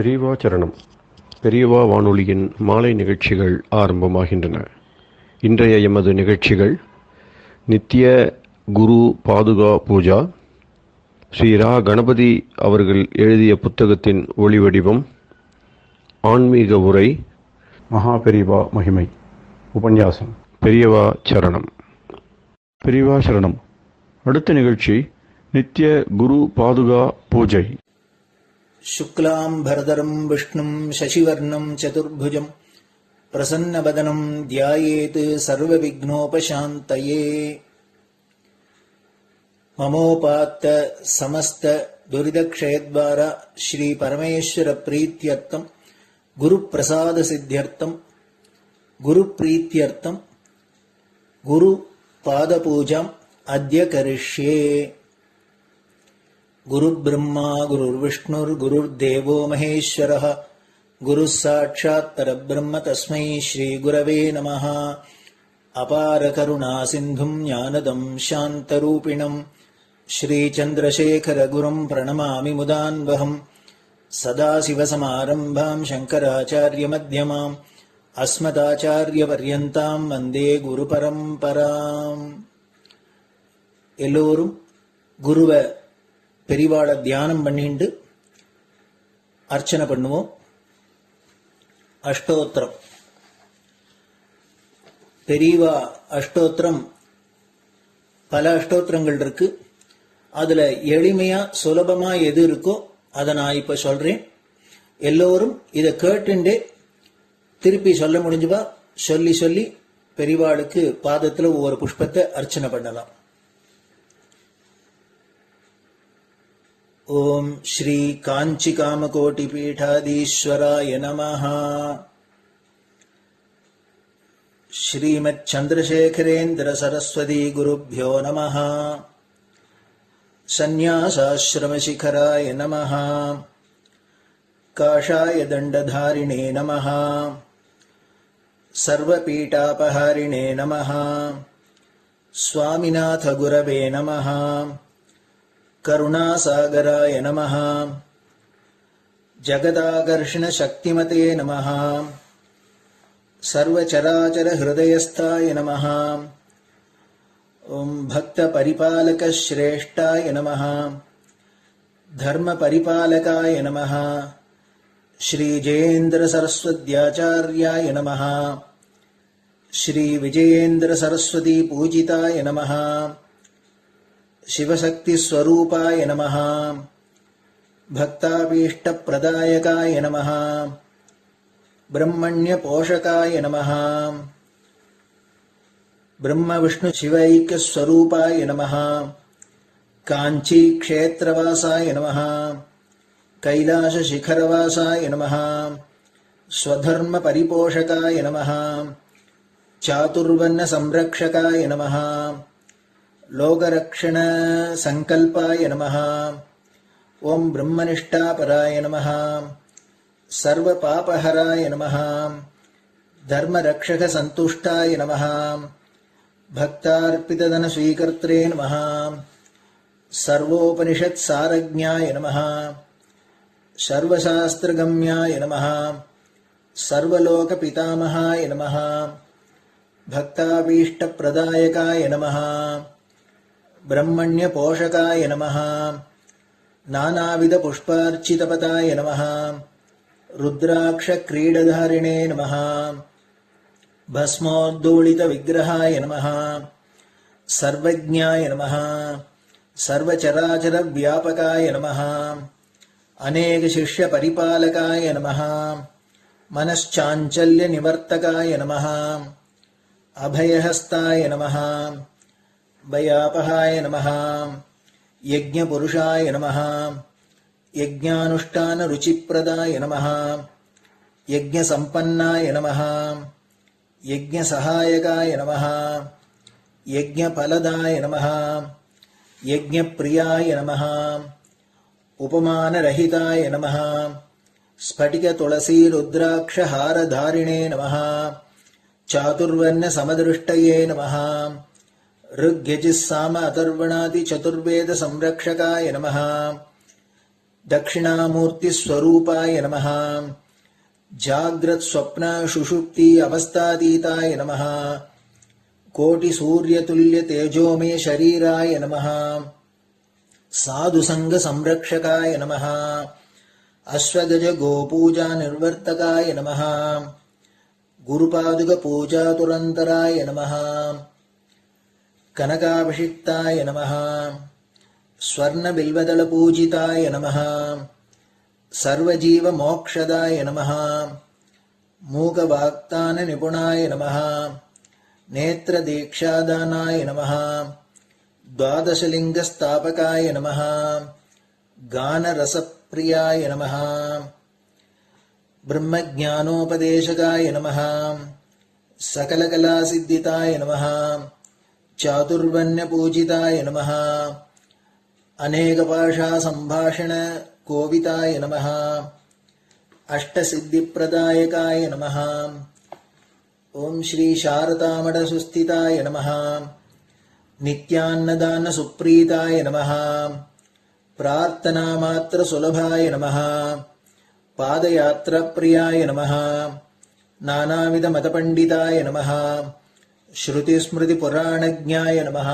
பெரியவா சரணம். பெரியவா வானொலியின் மாலை நிகழ்ச்சிகள் ஆரம்பமாகின்றன. இன்றைய எமது நிகழ்ச்சிகள் நித்திய குரு பாதுகா பூஜா, ஸ்ரீ ரா கணபதி அவர்கள் எழுதிய புத்தகத்தின் ஒளிவடிவம், ஆன்மீக உரை, மகா பெரியவா மகிமை, உபன்யாசம். பெரியவா சரணம். பெரியவா சரணம். அடுத்த நிகழ்ச்சி நித்திய குரு பாதுகா பூஜை. शुक्लां भरदरं विष्णुं शशिवर्णं चतुर्भुजं प्रसन्नवदनं ध्यायेत् सर्वविघ्नोपशान्तये। ममोपात्त समस्त दुरितक्षयद्वारा श्री परमेश्वर प्रीत्यर्थं गुरुप्रसाद सिद्ध्यर्थं गुरुप्रीत्यर्थं गुरुपादपूजाम् अद्य करिष्ये। गुरुर्ब्रह्मा गुरुर्विष्णुर्गुरुर्देवो महेश्वरः गुरुः साक्षात् परब्रह्म तस्मै श्रीगुरवे नमः। अपारकरुणासिन्धुं ज्ञानदं शान्तरूपिणं श्रीचन्द्रशेखरगुरुं प्रणमामि मुदान्वहम्। सदाशिवसमारम्भां शङ्कराचार्यमध्यमाम् अस्मदाचार्यपर्यन्तां वन्दे गुरुपरम्पराम्. எல்லோரும் குருவை பெரிவாளை தியானம் பண்ணிண்டு அர்ச்சனை பண்ணுவோம். அஷ்டோத்திரம். பெரியவா அஷ்டோத்திரம் பல அஷ்டோத்திரங்கள் இருக்கு. அதுல எளிமையா சுலபமா எது இருக்கோ அதை நான் இப்ப சொல்றேன். எல்லோரும் இதை கேட்டுண்டே திருப்பி சொல்ல முடிஞ்சுவா சொல்லி சொல்லி பெரிவாளுக்கு பாதத்துல ஒவ்வொரு புஷ்பத்தை அர்ச்சனை பண்ணலாம். ओम श्री कांची कामकोटि पीठाधीश्वराय नमः. श्रीमत् चंद्रशेखरेन्द्र सरस्वती गुरुभ्यो नमः. संन्यासाश्रम शिखराय नमः. काषाय दंडधारिणे नमः. सर्वपीठापहारिणे नमः. स्वामिनाथ गुरवे नमः. करुणासागराय नमः. जगदाकर्षण शक्तिमते नमः. सर्वचराचर हृदयस्थाय नमः. ओम भक्त परिपालक श्रेष्ठाय नमः. धर्म परिपालकाय नमः. श्री जयेन्द्र सरस्वत्याचार्याय नमः. श्री विजयेन्द्र सरस्वती पूजिताय नमः. शिवशक्ति स्वरूपाय नमः. भक्ताभीष्ट प्रदायकाय नमः. ब्रह्मण्य पोषकाय नमः. ब्रह्म विष्णु शिवैक्य स्वरूपाय नमः. कांची क्षेत्रवासाय नमः. कैलाश शिखरवासाय नमः. स्वधर्म परिपोषकाय नमः. चातुर्वर्ण संरक्षकाय नमः. लोकरक्षण संकल्पाय नमः. ओम ब्रह्मनिष्ठापराय नमः. सर्वपापहराय नमः. धर्मरक्षक संतुष्टाय नमः. भक्तार्पितधन स्वीकर्त्रे नमः. सर्वोपनिषत् सारज्ञाय नमः. सर्वशास्त्रगम्याय नमः. सर्वलोक पितामहाय नमः. भक्ताभीष्ट प्रदायकाय नमः. ब्रह्मण्य पोषकाय नमः. नानाविध पुष्पार्चितपताय नमः. रुद्राक्ष क्रीडधारिणे नमः. भस्मोद्दोलित विग्रहाय नमः. सर्वज्ञाय नमः. सर्वचराचर व्यापकाय नमः. अनेक शिष्य परिपालकाय नमः. मनश्चाञ्चल्य निवर्तकाय नमः. अभयहस्ताय नमः. भयापहाय नमः. यज्ञपुरुषाय नमः. यज्ञानुष्ठान रुचिप्रदाय नमः. यज्ञसम्पन्नाय नमः. यज्ञसहायकाय नमः. यज्ञफलदाय नमः. यज्ञप्रियाय नमः. उपमानरहिताय नमः. स्फटिक तुलसी रुद्राक्ष हारधारिणे नमः. चातुर्वर्ण समदृष्टये नमः. ऋग्यजुस्साम अथर्वणादि चतुर्वेद संरक्षकाय नमः. दक्षिणामूर्तिस्वरूपाय नमः जाग्रत् स्वप्न सुषुप्ति अवस्थातीताय नमः कोटिसूर्यतुल्यतेजोमय शरीराय नमः साधुसङ्गसंरक्षकाय नमः अश्वगज गोपूजा निर्वर्तकाय नमः गुरुपादुकपूजातुरन्तराय नमः कनकाभिषिक्ताय नमः स्वर्णबिल्वदलपूजिताय नमः सर्वजीवमोक्षदाय नमः मूकवाक्ताननिपुणाय नमः नेत्रदीक्षादानाय नमः द्वादशलिङ्गस्थापकाय नमः गानरसप्रियाय नमः ब्रह्मज्ञानोपदेशकाय नमः सकलकलासिद्धिताय नमः चातुर्वर्ण्यपूजिताय नमः अनेकभाषासम्भाषण कोविताय नमः अष्टसिद्धिप्रदायकाय नमः ओम श्री शारदामठसुस्थिताय नमः नित्यान्नदानसुप्रीताय नमः प्रार्थनामात्रसुलभाय नमः पादयात्राप्रियाय नमः नानाविधमतपण्डिताय नमः श्रुतिस्मृतिपुराणज्ञाय नमः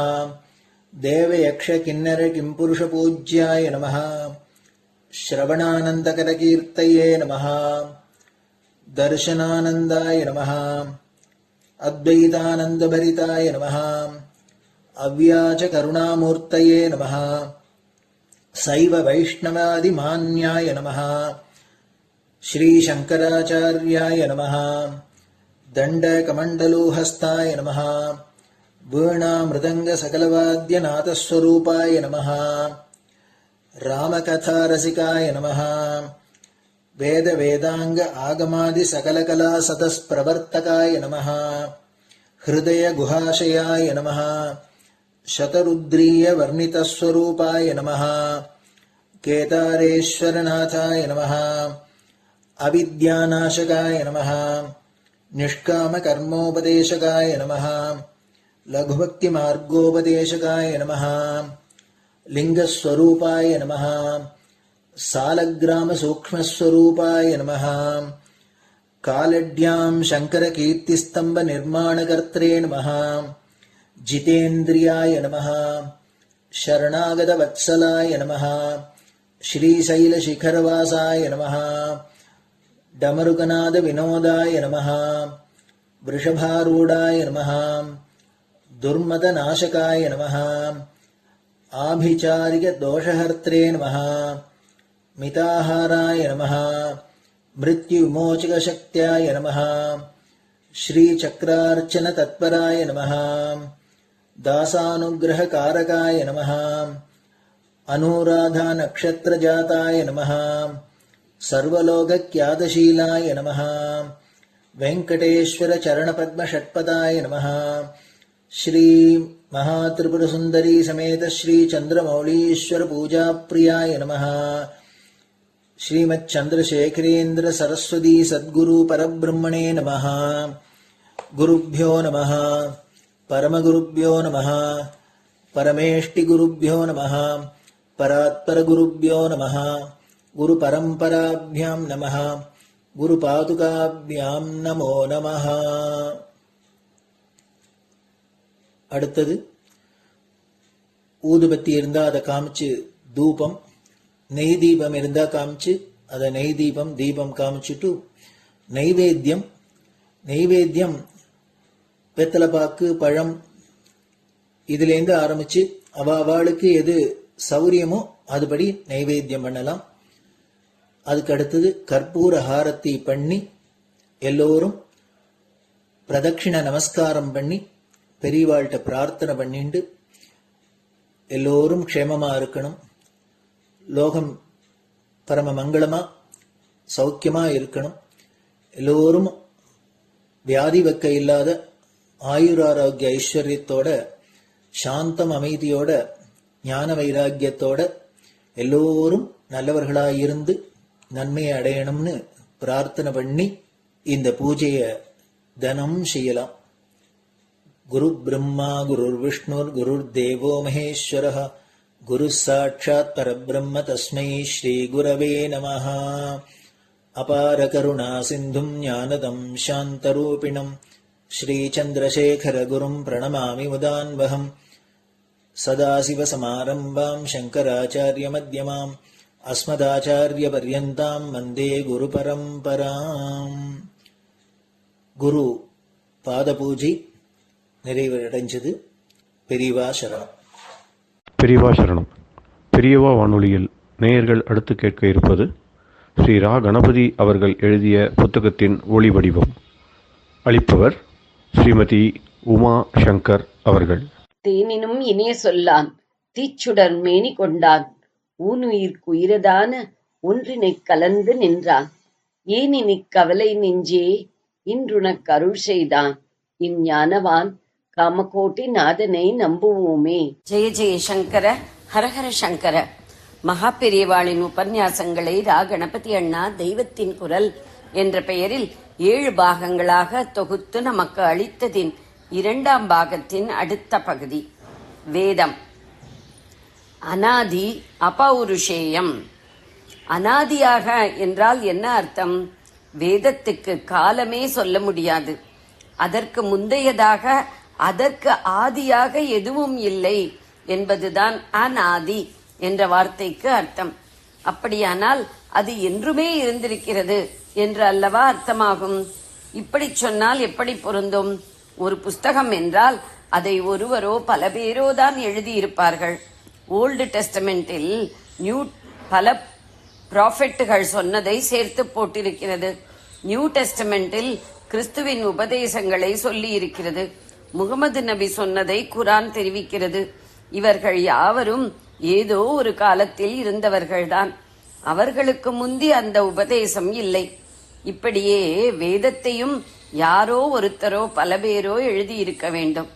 देवयक्षकिन्नरकिंपुरुषपूज्याय नमः श्रवणानन्दकरकीर्तये नमः दर्शनानन्दाय नमः अद्वैतानन्दभरिताय नमः अव्याजकरुणामूर्तये नमः शैव वैष्णवादिमान्याय नमः श्रीशङ्कराचार्याय नमः दण्डकमण्डलोहस्ताय नमः वीणामृदङ्गसकलवाद्यनाथस्वरूपाय नमः रामकथारसिकाय नमः वेदवेदाङ्ग आगमादिसकलकलासतस्प्रवर्तकाय नमः हृदयगुहाशयाय नमः शतरुद्रीयवर्णितस्वरूपाय नमः केदारेश्वरनाथाय नमः अविद्यानाशकाय नमः निष्कामकर्मोपदेशकाय नमः लघुभक्तिमार्गोपदेशकाय नमः लिङ्गस्वरूपाय नमः सालग्रामसूक्ष्मस्वरूपाय नमः कालड्यां शङ्करकीर्तिस्तम्भनिर्माणकर्त्रे नमः जितेन्द्रियाय नमः शरणागतवत्सलाय नमः श्रीशैलशिखरवासाय नमः डमरुकनादविनोदाय नमः वृषभारूढाय नमः दुर्मदनाशकाय नमः आभिचारिकदोषहर्त्रे नमः मिताहाराय नमः मृत्युविमोचकशक्त्याय नमः श्रीचक्रार्चनतत्पराय नमः दासानुग्रहकारकाय नमः अनुराधानक्षत्रजाताय नमः सर्वलोकख्यातशीलाय नमः वेङ्कटेश्वरचरणपद्मषट्पदाय नमः श्री महात्रिपुरसुन्दरी समेत श्री चन्द्रमौलीश्वर पूजाप्रियाय नमः श्रीमच्चन्द्रशेखरेन्द्र सरस्वती सद्गुरु परब्रह्मणे नमः गुरुभ्यो नमः परमगुरुभ्यो नमः परमेष्टिगुरुभ्यो नमः परात्परगुरुभ्यो नमः गुरुपरम्पराभ्यां नमः गुरुपादुकाभ्यां नमो नमः. அடுத்தது ஊதுபத்தி இருந்தா அதை காமிச்சு தூபம், நெய் தீபம் இருந்தா காமிச்சு அதை நெய் தீபம் தீபம் காமிச்சுட்டு நைவேத்தியம் வெத்தலைப்பாக்கு பழம் இதுலேருந்து ஆரம்பிச்சு அவளுக்கு எது சௌரியமோ அதுபடி நைவேத்தியம் பண்ணலாம். அதுக்கு அடுத்தது கற்பூர ஹாரத்தி பண்ணி எல்லோரும் பிரதட்சிண நமஸ்காரம் பண்ணி பெரியவாள்கிட்ட பிரார்த்தனை பண்ணிண்டு எல்லோரும் க்ஷேமமா இருக்கணும், லோகம் பரம மங்களமா சௌக்கியமா இருக்கணும், எல்லோரும் வியாதி வெக்க இல்லாத ஆயுராரோக்கிய ஐஸ்வர்யத்தோட சாந்தம் அமைதியோட ஞான வைராக்கியத்தோட எல்லோரும் நல்லவர்களாயிருந்து நன்மையை அடையணும்னு பிரார்த்தனை பண்ணி இந்த பூஜையை தினம் செய்யலாம். குரு பிரம்மா குருர் விஷ்ணுர் குருர் தேவோ மகேஸ்வரः குரு சாட்சாத் பரபிரம்ம தஸ்மை ஸ்ரீ குரவே நமஹ. அபார கருணா சிந்தும் ஞானதம் சாந்தரூபிணம் ஸ்ரீ சந்திரசேகர குரும் பிரணமாமி முதான்வகம். சதாசிவசமாரம்பாம் சங்கராச்சாரிய மத்யமாம் அஸ்மதாச்சாரிய பர்யந்தாம் வந்தே குரு பரம்பராம். குரு பாத பூஜை நிறைவடைஞ்சது. பெரியவா சரணம். பெரியவா சரணம். பெரியவா வானொலியில் நேயர்கள் அடுத்து கேட்க இருப்பது ஸ்ரீ ரா கணபதி அவர்கள் எழுதிய புத்தகத்தின் ஒளி வடிவம். அளிப்பவர் ஸ்ரீமதி உமா சங்கர் அவர்கள். தேனினும் இனிய சொல்லான் தீச்சுடர் மேனி கொண்டான் ஊனுயிர்க்குயிரதான ஒன்றினைக் கலந்து நின்றான் ஏனினிக் கவலை நெஞ்சே இன்றுனக் அருள் செய்தான் இஞ்ஞானவான் காமகோட்டி நாதனை நம்புவோமே. ஜெய ஜெய சங்கர, ஹரஹர சங்கர. மகா பெரியவாளின் உபன்யாசங்களை ரா கணபதி அண்ணா தெய்வத்தின் குரல் என்ற பெயரில் 7 பாகங்களாக தொகுத்து நமக்கு அளித்ததின் 2ஆம் பாகத்தின் அடுத்த பகுதி வேதம். அனாதி அபௌருஷேயம். அனாதியாக என்றால் என்ன அர்த்தம்? வேதத்துக்கு காலமே சொல்ல முடியாது. அதற்கு முந்தையதாக, அதற்கு ஆதியாக எதுவும் இல்லை என்பதுதான் அநாதி என்ற வார்த்தைக்கு அர்த்தம். அப்படியானால் அது என்றுமே இருந்திருக்கிறது என்று அல்லவா அர்த்தமாகும்? இப்படி சொன்னால் எப்படி பொருந்தும்? ஒரு புஸ்தகம் என்றால் அதை ஒருவரோ பல பேரோ தான் எழுதியிருப்பார்கள். ஓல்டு டெஸ்டமெண்டில் பல ப்ராஃபெட்டுகள் சொன்னதை சேர்த்து போட்டிருக்கிறது. நியூ டெஸ்டமெண்டில் கிறிஸ்துவின் உபதேசங்களை சொல்லி இருக்கிறது. முகமது நபி சொன்னதை குரான் தெரிவிக்கிறது. இவர்கள் யாவரும் ஏதோ ஒரு காலத்தில் இருந்தவர்கள்தான். அவர்களுக்கு முந்தி அந்த உபதேசம் இல்லை. இப்படியே வேதத்தையும் யாரோ ஒருத்தரோ பல பேரோ எழுதியிருக்க வேண்டும்.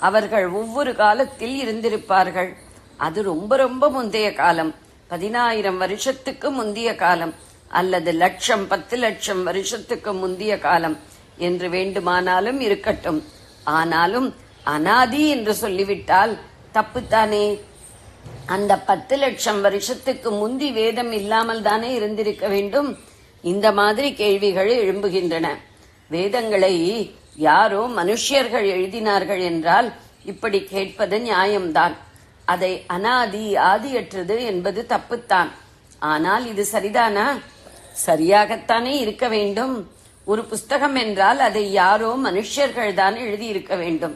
அவர்கள் ஒவ்வொரு காலத்தில் இருந்திருப்பார்கள். அது ரொம்ப ரொம்ப முந்தைய காலம், 10,000 வருஷத்துக்கு முந்திய காலம், அல்லது 1,00,000 10 லட்சம் வருஷத்துக்கு முந்திய காலம் என்று வேண்டுமானாலும் இருக்கட்டும். ஆனாலும் அனாதி என்று சொல்லிவிட்டால் தப்புத்தானே? அந்த 10 லட்சம் வருஷத்துக்கு முந்தி வேதம் இல்லாமல் தானே இருந்திருக்க வேண்டும்? இந்த மாதிரி கேள்விகள் எழும்புகின்றன. வேதங்களை யாரோ மனுஷியர்கள் எழுதினார்கள் என்றால் இப்படி கேட்பது நியாயம்தான். அதை அனாதி, ஆதியற்றது என்பது தப்புத்தான். ஆனால் இது சரிதானா? சரியாகத்தானே இருக்க வேண்டும். ஒரு புஸ்தகம் என்றால் அதை யாரோ மனுஷர்கள் தான் எழுதியிருக்க வேண்டும்.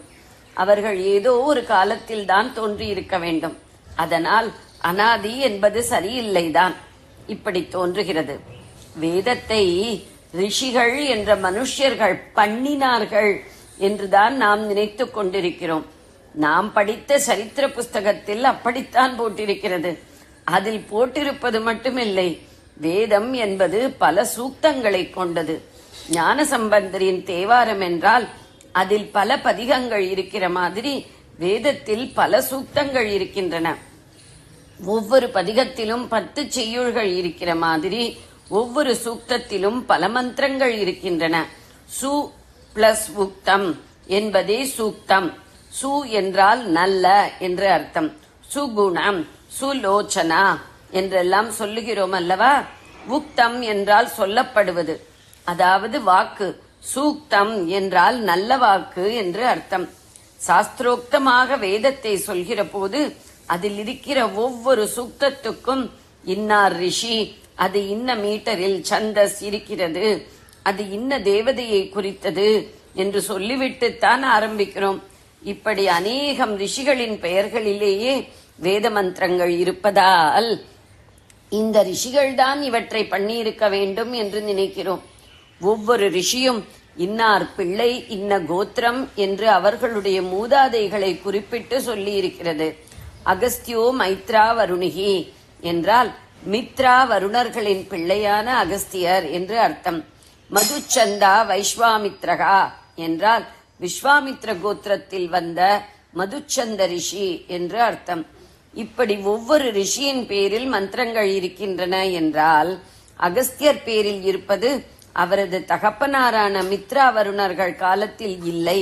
அவர்கள் ஏதோ ஒரு காலத்தில் தான் தோன்றியிருக்க வேண்டும். அதனால் அனாதி என்பது சரியில்லைதான். இப்படி தோன்றுகிறது. வேதத்தை ரிஷிகள் என்ற மனுஷர்கள் பண்ணினார்கள் என்றுதான் நாம் நினைத்து கொண்டிருக்கிறோம். நாம் படித்த சரித்திர புஸ்தகத்தில் அப்படித்தான் போட்டிருக்கிறது. அதில் போட்டிருப்பது மட்டுமில்லை, வேதம் என்பது பல சூக்தங்களை கொண்டது. ஞானசம்பந்தரின் தேவாரம் என்றால் அதில் பல பதிகங்கள் இருக்கிற மாதிரி வேதத்தில் பல சூக்தங்கள் இருக்கின்றன. ஒவ்வொரு பதிகத்திலும் 10 செய்யுள்கள் இருக்கிற மாதிரி ஒவ்வொரு சூக்தத்திலும் பல மந்திரங்கள் இருக்கின்றன. சு பிளஸ் உக்தம் என்பதே சூக்தம். சு என்றால் நல்ல என்று அர்த்தம். சுகுணம், சுலோச்சனா என்றெல்லாம் சொல்லுகிறோம் அல்லவா? உக்தம் என்றால் சொல்லப்படுவது, அதாவது வாக்கு. சூக்தம் என்றால் நல்ல வாக்கு என்று அர்த்தம். சாஸ்திரோக்தமாக வேதத்தை சொல்கிற போது அதில் இருக்கிற ஒவ்வொரு சூக்தத்துக்கும் இன்னார் ரிஷி, அது இன்ன மீட்டரில் சந்தஸ் இருக்கிறது, அது இன்ன தேவதையை குறித்தது என்று சொல்லிவிட்டுத்தான் ஆரம்பிக்கிறோம். இப்படி அநேகம் ரிஷிகளின் பெயர்களிலேயே வேத மந்திரங்கள் இருப்பதால் இந்த ரிஷிகள்தான் இவற்றை பண்ணியிருக்க வேண்டும் என்று நினைக்கிறோம். ஒவ்வொரு ரிஷியும் இன்னார் பிள்ளை, இன்ன கோத்திரம் என்று அவர்களுடைய மூதாதைகளை குறிப்பிட்டு சொல்லி இருக்கிறது. அகஸ்தியோ மைத்ரா வருணிகி என்றால் மித்ரா வருணர்களின் பிள்ளையான அகஸ்தியர் என்று அர்த்தம். மதுச்சந்தா வைஸ்வாமித்ரகா என்றால் விஸ்வாமித்ர கோத்திரத்தில் வந்த மதுச்சந்த ரிஷி என்று அர்த்தம். இப்படி ஒவ்வொரு ரிஷியின் பேரில் மந்திரங்கள் இருக்கின்றன என்றால் அகஸ்தியர் பேரில் இருப்பது அவரது தகப்பனாரான மித்ரா வருணர்கள் காலத்தில் இல்லை.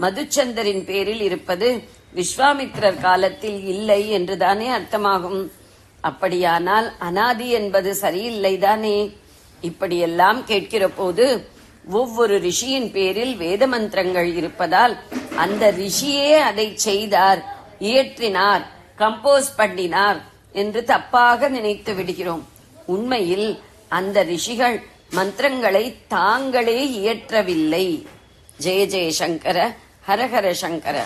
மதுச்சந்தரின் பேரில் இருப்பது விஸ்வாமித்திரர் காலத்தில் இல்லை என்றுதானே அர்த்தமாகும். அப்படியானால் அனாதி என்பது சரியில்லைதானே? இப்படியெல்லாம் கேட்கிற போது ஒவ்வொரு ரிஷியின் பேரில் வேத மந்திரங்கள் இருப்பதால் அந்த ரிஷியே அதை செய்தார், இயற்றினார், கம்போஸ் பண்ணினார் என்று தப்பாக நினைத்து விடுகிறோம். உண்மையில் அந்த ரிஷிகள் மந்திரங்களை தாங்களே இயற்றவில்லை. ஜெய ஜெயசங்கர, ஹரஹர சங்கர.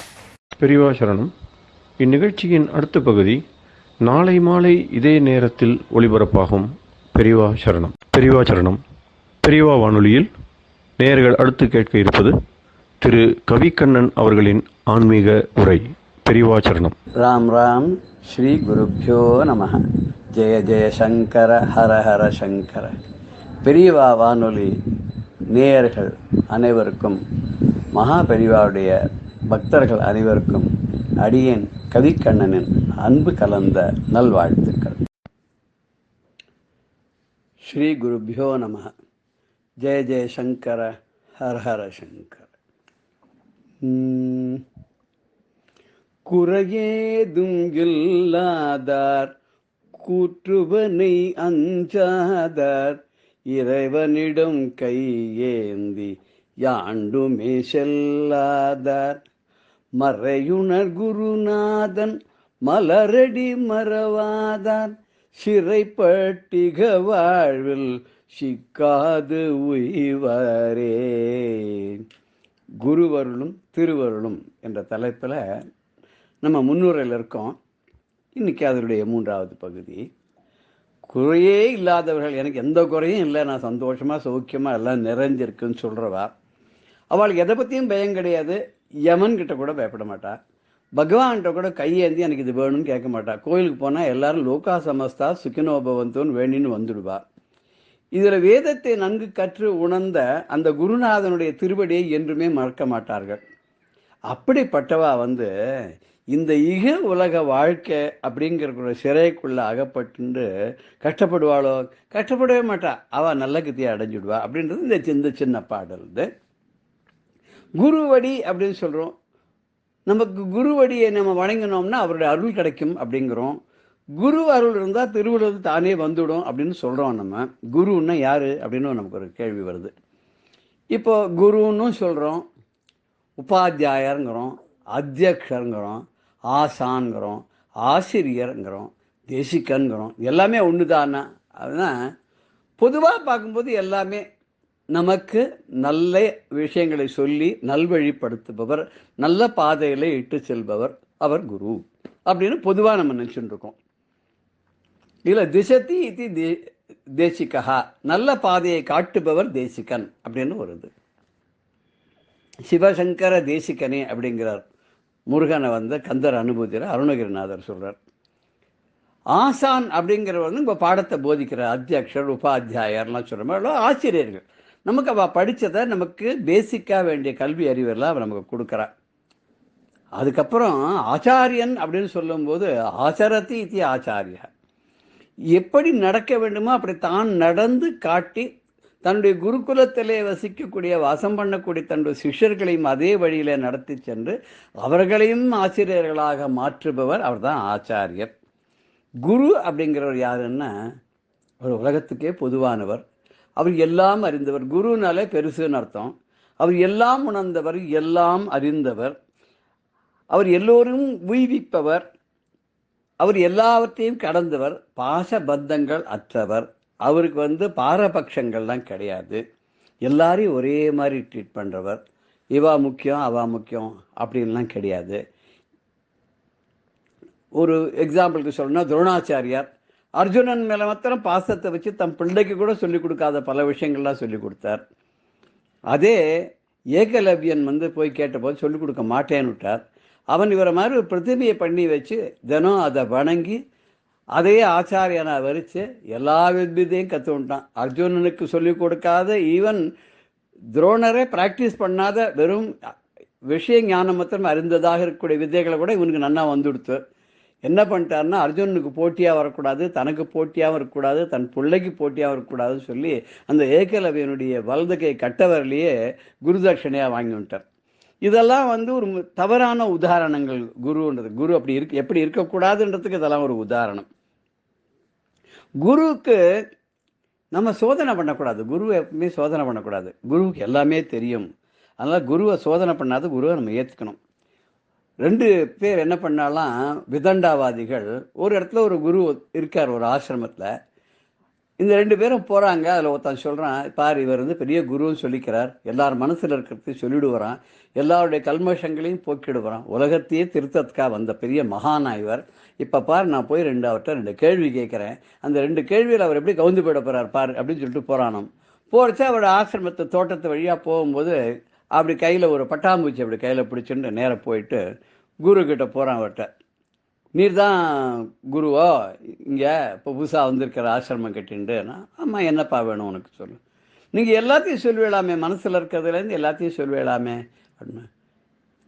பெரியவா சரணம். இந்நிகழ்ச்சியின் அடுத்த பகுதி நாளை மாலை இதே நேரத்தில் ஒளிபரப்பாகும். பெரியவா சரணம். பெரியவா சரணம். பெரியவா வானொலியில் நேயர்கள் அடுத்து கேட்க இருப்பது திரு கவிக்கண்ணன் அவர்களின் ஆன்மீக உரை. பெரியவா சரணம். ராம் ராம். ஸ்ரீ குருப்யோ நம. ஜெய ஜெய சங்கர, ஹர ஹர சங்கர. பெரியவா வானொலி நேயர்கள் அனைவருக்கும், மகா பெரியவாவுடைய பக்தர்கள் அனைவருக்கும் அடியேன் கவிக்கண்ணனின் அன்பு கலந்த நல்வாழ்த்துக்கள். ஸ்ரீ குருப்யோ நம. ஜெய ஜெய சங்கர, ஹர ஹர சங்கர. குறையேதும் இல்லாதார், கூற்றுவனை அஞ்சாதார், இறைவனிடம் கையேந்தி யாண்டுமே செல்லாதார், மறையுணர் குருநாதன் மலரடி மறவாதார், சிறைப்பட்டிக வாழ்வில் சிக்காது உய்வாரே. குருவருளும் திருவருளும் என்ற தலைப்பில் நம்ம முன்னுரையில் இருக்கோம். இன்றைக்கி அதனுடைய 3வது பகுதி. குறையே இல்லாதவர்கள், எனக்கு எந்த குறையும் இல்லை, நான் சந்தோஷமாக சௌக்கியமாக எல்லாம் நிறைஞ்சிருக்குன்னு சொல்கிறவா, அவளுக்கு எதை பற்றியும் பயம் கிடையாது. யமன்கிட்ட கூட பயப்பட மாட்டா. பகவான்கிட்ட கூட கையேந்தி எனக்கு இது வேணும்னு கேட்க மாட்டா. கோயிலுக்கு போனால் எல்லாரும் லோகா சமஸ்தா சுகினோபவந்தோன்னு வேணின்னு வந்துடுவா. இதில் வேதத்தை நன்கு கற்று உணர்ந்த அந்த குருநாதனுடைய திருவடியை என்றுமே மறக்க மாட்டார்கள். அப்படிப்பட்டவா இந்த இக உலக வாழ்க்கை அப்படிங்கிற ஒரு சிறைக்குள்ளே அகப்பட்டு கஷ்டப்படுவாளோ? கஷ்டப்படவே மாட்டா. அவள் நல்ல கத்தியை அடைஞ்சிடுவா அப்படின்றது இந்த சின்ன பாடல். குருவடி அப்படின்னு சொல்கிறோம். நமக்கு குருவடியை நம்ம வணங்கினோம்னா அவருடைய அருள் கிடைக்கும் அப்படிங்கிறோம். குரு அருள் இருந்தால் திருவள்ளுவர் தானே வந்துடும் அப்படின்னு சொல்கிறோம். நம்ம குருன்னா யார் அப்படின்னு நமக்கு ஒரு கேள்வி வருது. இப்போ குருன்னு சொல்கிறோம், உபாத்தியாயருங்கிறோம், அத்தியக்ஷருங்கிறோம், ஆசான்கிறோம், ஆசிரியருங்கிறோம், தேசிகன்கிறோம். எல்லாமே ஒன்று தானே. அதுதான் பொதுவாக பார்க்கும்போது எல்லாமே நமக்கு நல்ல விஷயங்களை சொல்லி நல்வழிப்படுத்துபவர், நல்ல பாதையில் இட்டு செல்பவர் அவர் குரு அப்படின்னு பொதுவாக நம்ம நினச்சிட்டு இருக்கோம். இதில் திசதி இது தேசிகா, நல்ல பாதையை காட்டுபவர் தேசிகன் அப்படின்னு வருது. சிவசங்கர தேசிகனே அப்படிங்கிறார் முருகனை கந்தர் அனுபூதியில் அருணகிரிநாதர் சொல்கிறார். ஆசான் அப்படிங்கிறவர் இப்போ பாடத்தை போதிக்கிறார். அத்தியக்ஷர், உபாத்தியாயர்லாம் சொல்கிற ஆசிரியர்கள். நமக்கு அவள் படித்ததை நமக்கு பேசிக்காக வேண்டிய கல்வி அறிவெல்லாம் அவள் நமக்கு கொடுக்குறா. அதுக்கப்புறம் ஆச்சாரியன் அப்படின்னு சொல்லும்போது ஆச்சரதி இது ஆச்சாரியா, எப்படி நடக்க வேண்டுமோ அப்படி தான் நடந்து காட்டி தன்னுடைய குருகுலத்திலே வசிக்கக்கூடிய வாசம் பண்ணக்கூடிய தன்னுடைய சிஷ்யர்களையும் அதே வழியில் நடத்தி சென்று அவர்களையும் ஆசிரியர்களாக மாற்றுபவர் அவர் தான் ஆச்சாரியர். குரு அப்படிங்கிறவர் யாருன்னா ஒரு உலகத்துக்கே பொதுவானவர். அவர் எல்லாம் அறிந்தவர். குருனாலே பெருசுன்னு அர்த்தம். அவர் எல்லாம் உணர்ந்தவர், எல்லாம் அறிந்தவர். அவர் எல்லோரும் உய்விப்பவர். அவர் எல்லாவற்றையும் கடந்தவர். பாசபந்தங்கள் அற்றவர். அவருக்கு பாரபட்சங்கள்லாம் கிடையாது. எல்லாரையும் ஒரே மாதிரி ட்ரீட் பண்ணுறவர். இவா முக்கியம் அவா முக்கியம் அப்படின்லாம் கிடையாது. ஒரு எக்ஸாம்பிளுக்கு சொல்லணும்னா துரோணாச்சாரியார் அர்ஜுனன் மேலே மாத்திரம் பாசத்தை வச்சு தம் பிள்ளைக்கு கூட சொல்லிக் கொடுக்காத பல விஷயங்கள்லாம் சொல்லிக் கொடுத்தார். அதே ஏகலவ்யன் போய் கேட்டபோது சொல்லிக் கொடுக்க மாட்டேன்னு விட்டார். அவன் இவரை மாதிரி ஒரு பிரதிமையை பண்ணி வச்சு தினம் அதை வணங்கி அதையே ஆச்சாரியனை வரித்து எல்லா வித்தையும் கற்றுக்கிட்டான். அர்ஜுனனுக்கு சொல்லிக் கொடுக்காத, ஈவன் துரோணரே ப்ராக்டிஸ் பண்ணாத வெறும் விஷய ஞானம் மாத்திரம் அறிந்ததாக இருக்கக்கூடிய வித்தைகளை கூட இவனுக்கு நன்னா வந்துடுத்து. என்ன பண்ணிட்டாருன்னா, அர்ஜுனனுக்கு போட்டியாக வரக்கூடாது, தனக்கு போட்டியாகவும் இருக்கக்கூடாது, தன் பிள்ளைக்கு போட்டியாகவும் இருக்கக்கூடாதுன்னு சொல்லி அந்த ஏகலவ்யனுடைய வலது கை கட்டவரிலேயே குருதட்சணையாக வாங்கி விட்டார். இதெல்லாம் வந்து ஒரு தவறான உதாரணங்கள். குருன்றது குரு அப்படி எப்படி இருக்கக்கூடாதுன்றதுக்கு இதெல்லாம் ஒரு உதாரணம். குருவுக்கு நம்ம சோதனை பண்ணக்கூடாது. குருவை எப்பவுமே சோதனை பண்ணக்கூடாது. குருவுக்கு எல்லாமே தெரியும். அதனால் குருவை சோதனை பண்ணாத குருவை நம்ம ஏற்றுக்கணும். 2 பேர் என்ன பண்ணாலாம், விதண்டாவாதிகள். ஒரு இடத்துல ஒரு குரு இருக்கார் ஒரு ஆசிரமத்தில். இந்த 2 பேரும் போகிறாங்க. அதில் ஒருத்தன் சொல்கிறான், பார் இவர் வந்து பெரிய குருன்னு சொல்லிக்கிறார், எல்லார் மனசில் இருக்கிறதையும் சொல்லிவிடுவாரான், எல்லாருடைய கல்மஷங்களையும் போக்கிடுவாரான், உலகத்தையே திருத்தத்துக்காக வந்த பெரிய மகானா இவர். இப்போ பார் நான் போய் அவர்கிட்ட 2 கேள்வி கேட்குறேன், அந்த 2 கேள்வியில் அவர் எப்படி கவுந்து போயிட போகிறார் பார் அப்படின்னு சொல்லிட்டு போகிறானோம். போகிறச்சா அவரோட ஆசிரமத்தை தோட்டத்து வழியாக போகும்போது அப்படி கையில் ஒரு பட்டாம்பூச்சி அப்படி கையில் பிடிச்சிட்டு நேராக போயிட்டு குரு கிட்ட போகிறான். அவர்கிட்ட, நீர் தான் குருவோ இங்கே இப்போ புதுசாக வந்திருக்கிற ஆசிரமம் கட்டின்ட்டுனா, ஆமாம் என்னப்பா வேணும் உனக்கு சொல்லு. நீங்கள் எல்லாத்தையும் சொல்லுவேலாமே, மனசில் இருக்கிறதுலேருந்து எல்லாத்தையும் சொல்லுவேலாமே அப்படின்னு.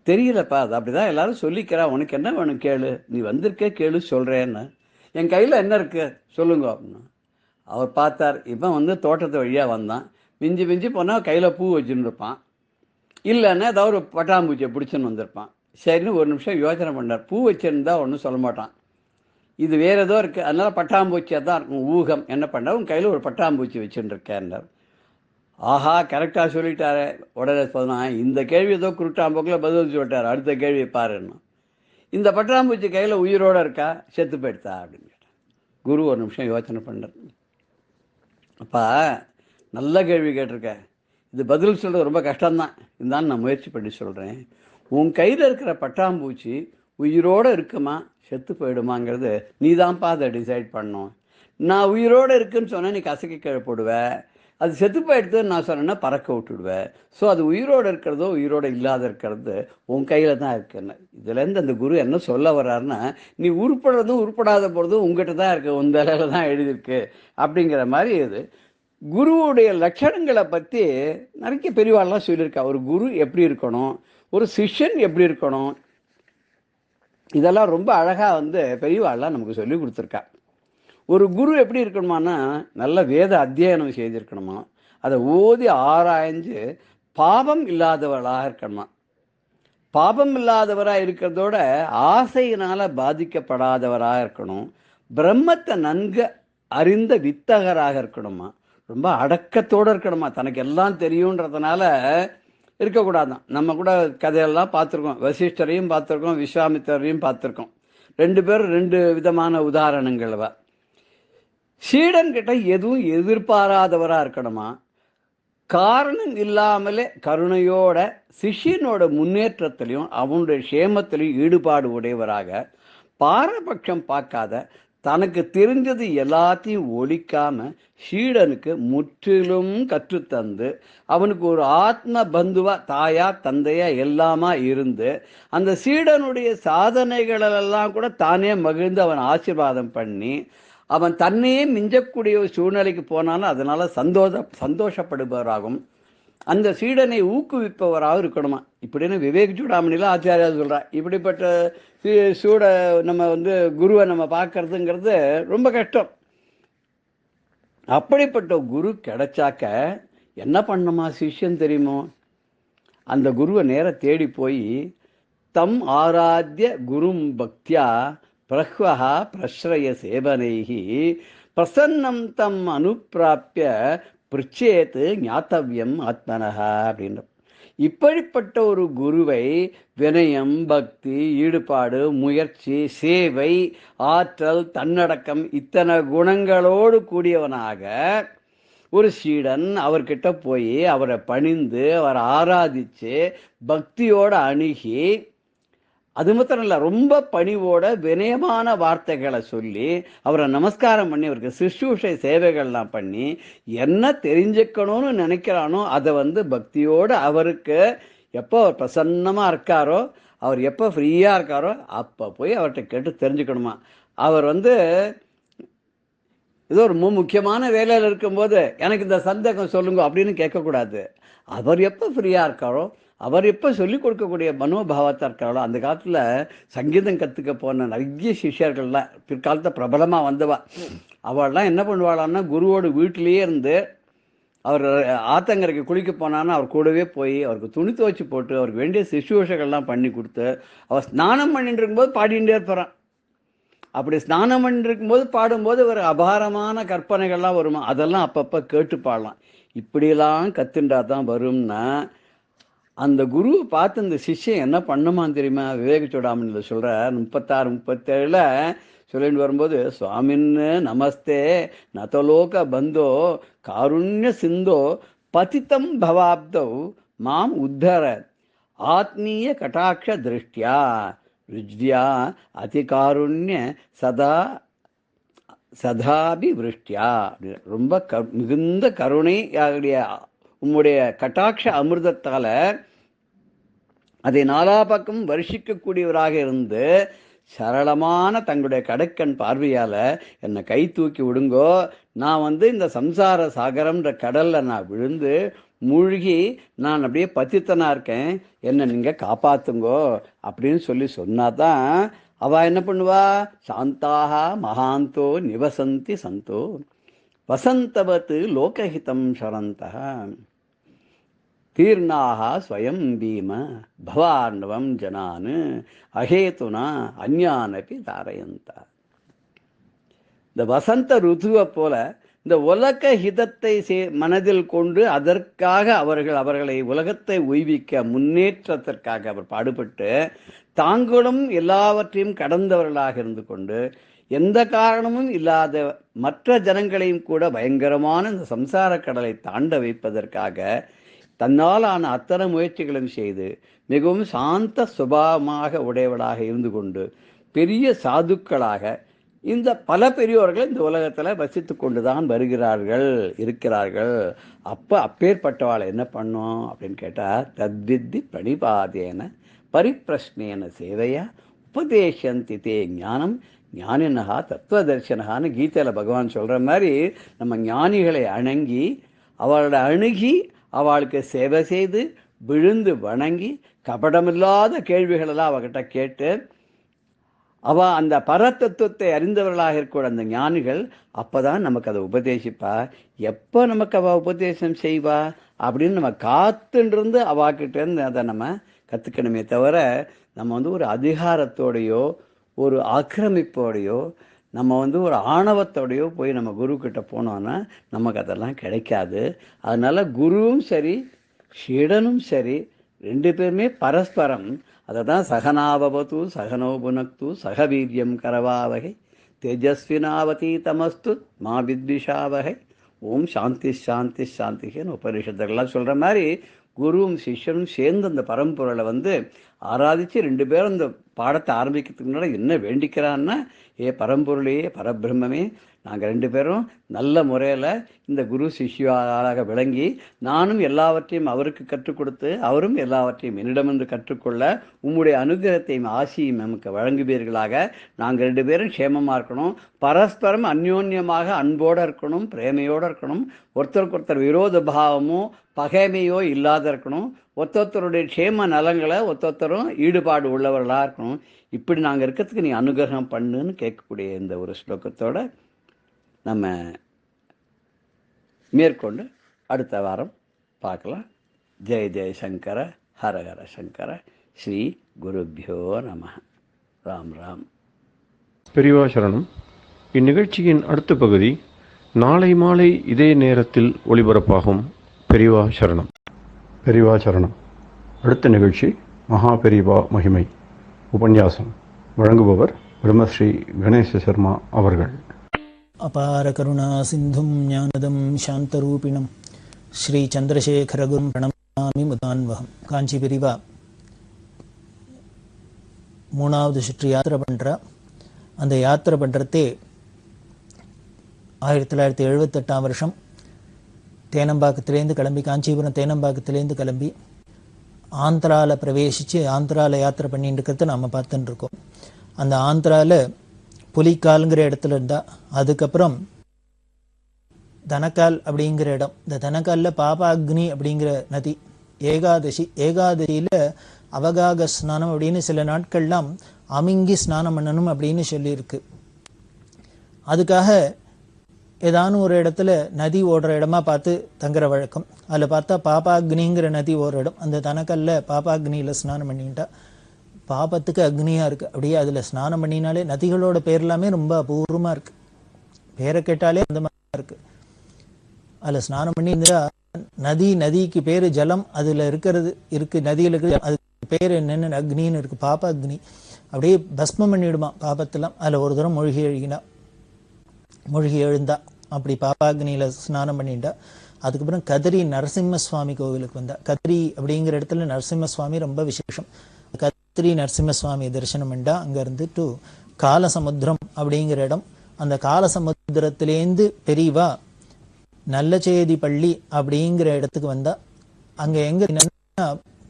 தெரியலப்பா, அது அப்படி தான் எல்லாரும் சொல்லிக்கிறா, உனக்கு என்ன வேணும் கேளு, நீ வந்திருக்கே கேளு சொல்கிறேன்னு. என் கையில் என்ன இருக்கு சொல்லுங்க அப்படின்னு. அவர் பார்த்தார், இவன் வந்து தோட்டத்து வழியாக வந்தான், மிஞ்சி மிஞ்சி போனால் கையில் பூ வச்சுன்னு இருப்பான், இல்லைன்னா ஏதாவது ஒரு பட்டாம்பூச்சியை பிடிச்சின்னு வந்திருப்பான். சரின்னு ஒரு நிமிஷம் யோசனை பண்ணார். பூ வச்சிருந்தா ஒன்றும் சொல்ல மாட்டான், இது வேறு ஏதோ இருக்குது, அதனால் பட்டாம்பூச்சியாக தான் இருக்கும் ஊகம். என்ன பண்ணார், உன் கையில் ஒரு பட்டாம்பூச்சி வச்சுருக்கேன்னார். ஆஹா கரெக்டாக சொல்லிட்டாரு. உடனே சொன்னான், இந்த கேள்வி ஏதோ குருட்டாம்போக்கில் பதில் சொல்லிட்டார், அடுத்த கேள்வியை பாருன்னா. இந்த பட்டாம்பூச்சி கையில் உயிரோடு இருக்கா செத்து போயிடுதா அப்படின்னு கேட்டான். குரு ஒரு நிமிஷம் யோசனை பண்ணார். அப்பா நல்ல கேள்வி கேட்டிருக்க, இது பதில் சொல்கிறது ரொம்ப கஷ்டம்தான், இருந்தாலும் நான் முயற்சி பண்ணி சொல்கிறேன். உன் கையில் இருக்கிற பட்டாம்பூச்சி உயிரோடு இருக்குமா செத்து போயிடுமாங்கிறது நீ தான்ப்பா அதை டிசைட் பண்ணணும். நான் உயிரோடு இருக்குன்னு சொன்னேன், நீ கசக்கி கீழே போடுவேன். அது செத்து போயிடுதுன்னு நான் சொன்னேன்னா பறக்க விட்டுடுவேன். ஸோ அது உயிரோடு இருக்கிறதோ உயிரோடு இல்லாத இருக்கிறது உன் கையில் தான் இருக்குன்னு. இதுலேருந்து அந்த குரு என்ன சொல்ல வர்றாருன்னா, நீ உருப்படுறதும் உருப்படாத போகிறதும் உங்ககிட்ட தான் இருக்குது, உன் தலையில் தான் எழுதியிருக்கு அப்படிங்கிற மாதிரி. இது குருவுடைய லட்சணங்களை பற்றி நிறைய பெரியவாள்லாம் சொல்லியிருக்கா. ஒரு குரு எப்படி இருக்கணும், ஒரு சிஷ்யன் எப்படி இருக்கணும், இதெல்லாம் ரொம்ப அழகாக வந்து பெரியவாள்லாம் நமக்கு சொல்லி கொடுத்துருக்கா. ஒரு குரு எப்படி இருக்கணுமானா, நல்ல வேத அத்தியனம் செய்திருக்கணுமா, அதை ஓதி ஆராய்ஞ்சு பாபம் இல்லாதவர்களாக இருக்கணுமா. பாபம் இல்லாதவராக இருக்கிறதோட ஆசையினால் பாதிக்கப்படாதவராக இருக்கணும். பிரம்மத்தை நன்கு அறிந்த வித்தகராக இருக்கணுமா. ரொம்ப அடக்கத்தோடு இருக்கணுமா. தனக்கு எல்லாம் தெரியுன்றதுனால இருக்கக்கூடாதான். நம்ம கூட கதையெல்லாம் பார்த்துருக்கோம், வசிஷ்டரையும் பார்த்துருக்கோம், விஸ்வாமித்திரையும் பார்த்துருக்கோம். 2 பேரும் 2 விதமான உதாரணங்கள்வா. சீடன்கிட்ட எதுவும் எதிர்பாராதவராக இருக்கணுமா. காரணம் இல்லாமலே கருணையோட சிஷ்யனோட முன்னேற்றத்திலையும் அவனுடைய க்ஷேமத்திலையும் ஈடுபாடு உடையவராக, பாரபட்சம் பார்க்காத, தனக்கு தெரிஞ்சது எல்லாத்தையும் ஒழிக்காம சீடனுக்கு முற்றிலும் கற்றுத்தந்து, அவனுக்கு ஒரு ஆத்ம பந்துவா தாயா தந்தையா எல்லாமா இருந்து, அந்த சீடனுடைய சாதனைகளெல்லாம் கூட தானே மகிழ்ந்து அவன் ஆசீர்வாதம் பண்ணி, அவன் தன்னையே மிஞ்சக்கூடிய ஒரு சூழ்நிலைக்கு போனாலும் அதனால சந்தோஷப்படுபவராகும், அந்த சீடனை ஊக்குவிப்பவராக இருக்கணுமா. இப்படின்னு விவேக் சூடாமணிலாம் ஆச்சாரியா சொல்கிறா. இப்படிப்பட்ட சூட நம்ம வந்து குருவை நம்ம பார்க்கறதுங்கிறது ரொம்ப கஷ்டம். அப்படிப்பட்ட குரு கிடைச்சாக்க என்ன பண்ணணுமா சிஷ்யன் தெரியுமோ, அந்த குருவை நேர தேடி போய் தம் ஆராத்திய குரும் பக்தியா பிரஹ்வஹா பிரஸ்ரய சேவனைஹி பிரசன்னம் தம் அனுப்பிராப்பிய பிரிச்சேத்து ஞாத்தவியம் ஆத்மனஹா அப்படின்ற. இப்படிப்பட்ட ஒரு குருவை வினயம், பக்தி, ஈடுபாடு, முயற்சி, சேவை, ஆற்றல், தன்னடக்கம் இத்தனை குணங்களோடு கூடியவனாக ஒரு சீடன் அவர்கிட்ட போய் அவரை பணிந்து அவரை ஆராதித்து பக்தியோடு அணுகி, அது மாத்திரம் இல்லை, ரொம்ப பணிவோட வினயமான வார்த்தைகளை சொல்லி அவரை நமஸ்காரம் பண்ணி அவருக்கு சுஷ்ரூஷை சேவைகள்லாம் பண்ணி என்ன தெரிஞ்சுக்கணும்னு நினைக்கிறானோ அதை வந்து பக்தியோடு அவருக்கு எப்போ அவர் பிரசன்னமாக இருக்காரோ, அவர் எப்போ ஃப்ரீயாக இருக்காரோ அப்போ போய் அவர்கிட்ட கேட்டு தெரிஞ்சுக்கணுமா. அவர் வந்து ஏதோ ஒரு முக்கியமான வேலையில் இருக்கும்போது எனக்கு இந்த சந்தேகம் சொல்லுங்க அப்படின்னு கேட்கக்கூடாது. அவர் எப்போ ஃப்ரீயாக இருக்காரோ, அவர் எப்போ சொல்லிக் கொடுக்கக்கூடிய மனோபாவத்தாக இருக்காரோ. அந்த காலத்தில் சங்கீதம் கற்றுக்க போன நிறைய சிஷ்யர்கள்லாம் பிற்காலத்தை பிரபலமாக வந்தவா. அவள்லாம் என்ன பண்ணுவாளான்னா, குருவோட வீட்டிலேயே இருந்து அவர் ஆத்தங்கரைக்கு குளிக்க போனான்னா அவர் கூடவே போய் அவருக்கு துணி துவைச்சி போட்டு அவருக்கு வேண்டிய சிசுவேஷங்கள்லாம் பண்ணி கொடுத்து அவர் ஸ்நானம் பண்ணிட்டு இருக்கும்போது பாடிகிட்டே இருப்பாரான். அப்படி ஸ்நானம் பண்ணிட்டு இருக்கும்போது பாடும்போது ஒரு அபாரமான கற்பனைகள்லாம் வருமா, அதெல்லாம் அப்பப்போ கேட்டு பாடலாம். இப்படியெல்லாம் கத்துண்டா தான் வரும்னா அந்த குருவை பார்த்து இந்த சிஷ்யன் என்ன பண்ணுமான்னு தெரியுமா? விவேக சூடாமணியில் சொல்கிற 36, 37 சொல்லிட்டு வரும்போது, சுவாமின்னு நமஸ்தே நதலோக பந்தோ காருண்ய சிந்தோ பதித்தம் பவாப்தௌ மாம் உத்தர ஆத்மீய கட்டாட்ச திருஷ்டியா ருஜ்வியா அதிகாருண்ய சதாபிவிருஷ்டியா. ரொம்ப மிகுந்த கருணை உம்முடைய கட்டாட்ச அமிர்தத்தால அதை நாலா பக்கம் வருஷிக்கக்கூடியவராக இருந்து சரளமான தங்களுடைய கடைக்கண் பார்வையால என்னை கை தூக்கி விடுங்கோ, நான் இந்த சம்சார சாகரம்ன்ற கடல்ல நான் விழுந்து மூழ்கி நான் அப்படியே பத்தித்தனா இருக்கேன், என்னை நீங்க காப்பாத்துங்கோ அப்படின்னு சொன்னாதான் அவ என்ன பண்ணுவா? சாந்தாக மகாந்தோ நிவசந்தி சந்தோ வசந்தவத் லோகஹிதம் சரந்தः தீர்ணாக ஸ்வயம் பீம பவார்ணவம் ஜனான் அஹேதுனா அஞ்ஞானபி தாரயந்த. இந்த வசந்த ருத்துவை போல இந்த உலக ஹிதத்தை மனதில் கொண்டு அதற்காக அவர்களை உலகத்தை உய்விக்க முன்னேற்றத்திற்காக அவர் பாடுபட்டு தாங்களும் எல்லாவற்றையும் கடந்தவர்களாக இருந்து கொண்டு எந்த காரணமும் இல்லாத மற்ற ஜனங்களையும் கூட பயங்கரமான இந்த சம்சார கடலை தாண்ட வைப்பதற்காக தன்னாலான அத்தனை முயற்சிகளும் செய்து மிகவும் சாந்த சுபாவமாக உடையவளாக இருந்து கொண்டு பெரிய சாதுக்களாக இந்த பல பெரியோர்கள் இந்த உலகத்தில் வசித்து கொண்டுதான் இருக்கிறார்கள். அப்பேற்பட்டவாளை என்ன பண்ணோம் அப்படின்னு கேட்டால், தத்வித்தி பிரணிபாதேன பரிப்பிரஷ்னேன சேவையா உபதேசந்தி தே ஞானம் ஞானினஹா தத்துவதர்சனஹான்னு கீதையில் பகவான் சொல்கிற மாதிரி நம்ம ஞானிகளை அணுகி அவளுக்கு சேவை செய்து விழுந்து வணங்கி கபடமில்லாத கேள்விகளெல்லாம் அவகிட்ட கேட்டு அந்த பரதத்துவத்தை அறிந்தவர்களாக இருக்கக்கூடிய அந்த ஞானிகள் அப்போதான் நமக்கு அதை உபதேசிப்பா. எப்போ நமக்கு உபதேசம் செய்வா அப்படின்னு நம்ம காத்துன்றிருந்து அவாக்கிட்டேருந்து அதை நம்ம கற்றுக்கணுமே தவிர நம்ம ஒரு அதிகாரத்தோடையோ ஒரு ஆக்கிரமிப்போடையோ நம்ம ஒரு ஆணவத்தோடையோ போய் நம்ம குரு கிட்ட போனோன்னா நமக்கு அதெல்லாம் கிடைக்காது. அதனால குருவும் சரி ஷீடனும் சரி ரெண்டு பேருமே பரஸ்பரம் அதை தான் சகனாபவது சகனோ புனக்து சகவீரியம் கரவாவகை தேஜஸ்வினாவதி தமஸ்து மா வித்விஷாவகை ஓம் சாந்தி சாந்தி சாந்தின்னு உபனிஷத்துக்கெல்லாம் சொல்கிற மாதிரி குருவும் சிஷ்யனும் சேர்ந்து அந்த பரம்பொருளை ஆராதித்து ரெண்டு பேரும் அந்த பாடத்தை ஆரம்பிக்கிறதுக்கு முன்னாடி என்ன வேண்டிக்கிறான்னா, ஏ பரம்பொருளே பரபிரம்மே, நாங்கள் ரெண்டு பேரும் நல்ல முறையில் இந்த குரு சிஷ்யாளாக விளங்கி நானும் எல்லாவற்றையும் அவருக்கு கற்றுக் கொடுத்து அவரும் எல்லாவற்றையும் என்னிடமிருந்து கற்றுக்கொள்ள உம்முடைய அனுகிரகத்தையும் ஆசியும் நமக்கு வழங்குவீர்களாக. நாங்கள் ரெண்டு பேரும் க்ஷேமமாக இருக்கணும், பரஸ்பரம் அந்யோன்யமாக அன்போடு இருக்கணும், பிரேமையோடு இருக்கணும், ஒருத்தருக்கு ஒருத்தர் விரோத பாவமோ பகைமையோ இல்லாத இருக்கணும், ஒருத்தருடைய க்ஷேம நலங்களை ஒருத்தரும் ஈடுபாடு உள்ளவர்களாக இருக்கணும். இப்படி நாங்கள் இருக்கிறதுக்கு நீ அனுகிரகம் பண்ணுன்னு கேட்கக்கூடிய இந்த ஒரு ஸ்லோகத்தோட நம்ம மேற்கொண்டு அடுத்த வாரம் பார்க்கலாம். ஜெய ஜெயசங்கர ஹர ஹர சங்கர ஸ்ரீ குருபியோ நம. ராம் ராம். பெரியவா சரணம். இந்நிகழ்ச்சியின் அடுத்த பகுதி நாளை மாலை இதே நேரத்தில் ஒளிபரப்பாகும். பெரியவா சரணம். பெரியவா சரணம். அடுத்த நிகழ்ச்சி மகா பெரியவா மகிமை உபன்யாசம். வழங்குபவர் பிரம்மஸ்ரீ கணேச சர்மா அவர்கள். அபார கருணா சிந்தும் ஞானதம் சாந்தரூபிணம் ஸ்ரீ சந்திரசேகரகுரும் பிரணமாமி முதான்வகம். காஞ்சி பிரிவா 3வது சுற்று யாத்திரை பண்ணுறா. அந்த யாத்திரை பண்ணுறதே 1978ஆம் வருஷம் தேனம்பாக்கத்திலேருந்து கிளம்பி, காஞ்சிபுரம் தேனம்பாக்கத்திலேருந்து கிளம்பி ஆந்திராவில் பிரவேசித்து ஆந்திராவில் யாத்திரை பண்ணிட்டு இருக்கிறத நாம் பார்த்துட்டு இருக்கோம். அந்த ஆந்திராவில் புலிக்கால்ங்கிற இடத்துல இருந்தால், அதுக்கப்புறம் தனக்கால் அப்படிங்கிற இடம், இந்த தனக்காலில் பாபாக்னி அப்படிங்கிற நதி, ஏகாதசியில் அவகாக ஸ்நானம் அப்படின்னு சில நாட்கள்லாம் அமிங்கி ஸ்நானம் பண்ணணும் அப்படின்னு சொல்லியிருக்கு. அதுக்காக ஏதானும் ஒரு இடத்துல நதி ஓடுற இடமா பார்த்து தங்குற வழக்கம். அதில் பார்த்தா பாபாக்னிங்கிற நதி ஓடுற இடம். அந்த தனக்கல்ல பாபாக்னியில் ஸ்நானம் பண்ணிட்டா பாபத்துக்கு அக்னியாக இருக்குது. அப்படியே அதில் ஸ்நானம் பண்ணினாலே நதிகளோட பேர் எல்லாமே ரொம்ப அபூர்வமாக இருக்குது. பேரை கேட்டாலே அந்த மாதிரி இருக்குது. அதில் ஸ்நானம் பண்ணி இருந்தா நதிக்கு பேர் ஜலம், அதில் இருக்குது நதியில் இருக்குது, அதுக்கு பேர் என்னென்னு அக்னின்னு இருக்குது, பாப அக்னி. அப்படியே பஸ்மம் பண்ணிவிடுமா பாபத்தெல்லாம். அதில் ஒரு தூரம் மூழ்கி எழுந்தா அப்படி பாபாக்னியில் ஸ்நானம் பண்ணிட்டா. அதுக்கப்புறம் கதிரி நரசிம்ம சுவாமி கோவிலுக்கு வந்தா. கதிரி அப்படிங்கிற இடத்துல நரசிம்ம சுவாமி ரொம்ப விசேஷம். கதிரி நரசிம்ம சுவாமி தரிசனம் பண்ணா. அங்கே இருந்துட்டு காலசமுத்திரம் அப்படிங்கிற இடம், அந்த காலசமுத்திரத்திலேருந்து பெரியவா நல்லச்சேதி பள்ளி அப்படிங்கிற இடத்துக்கு வந்தா. அங்கே எங்கே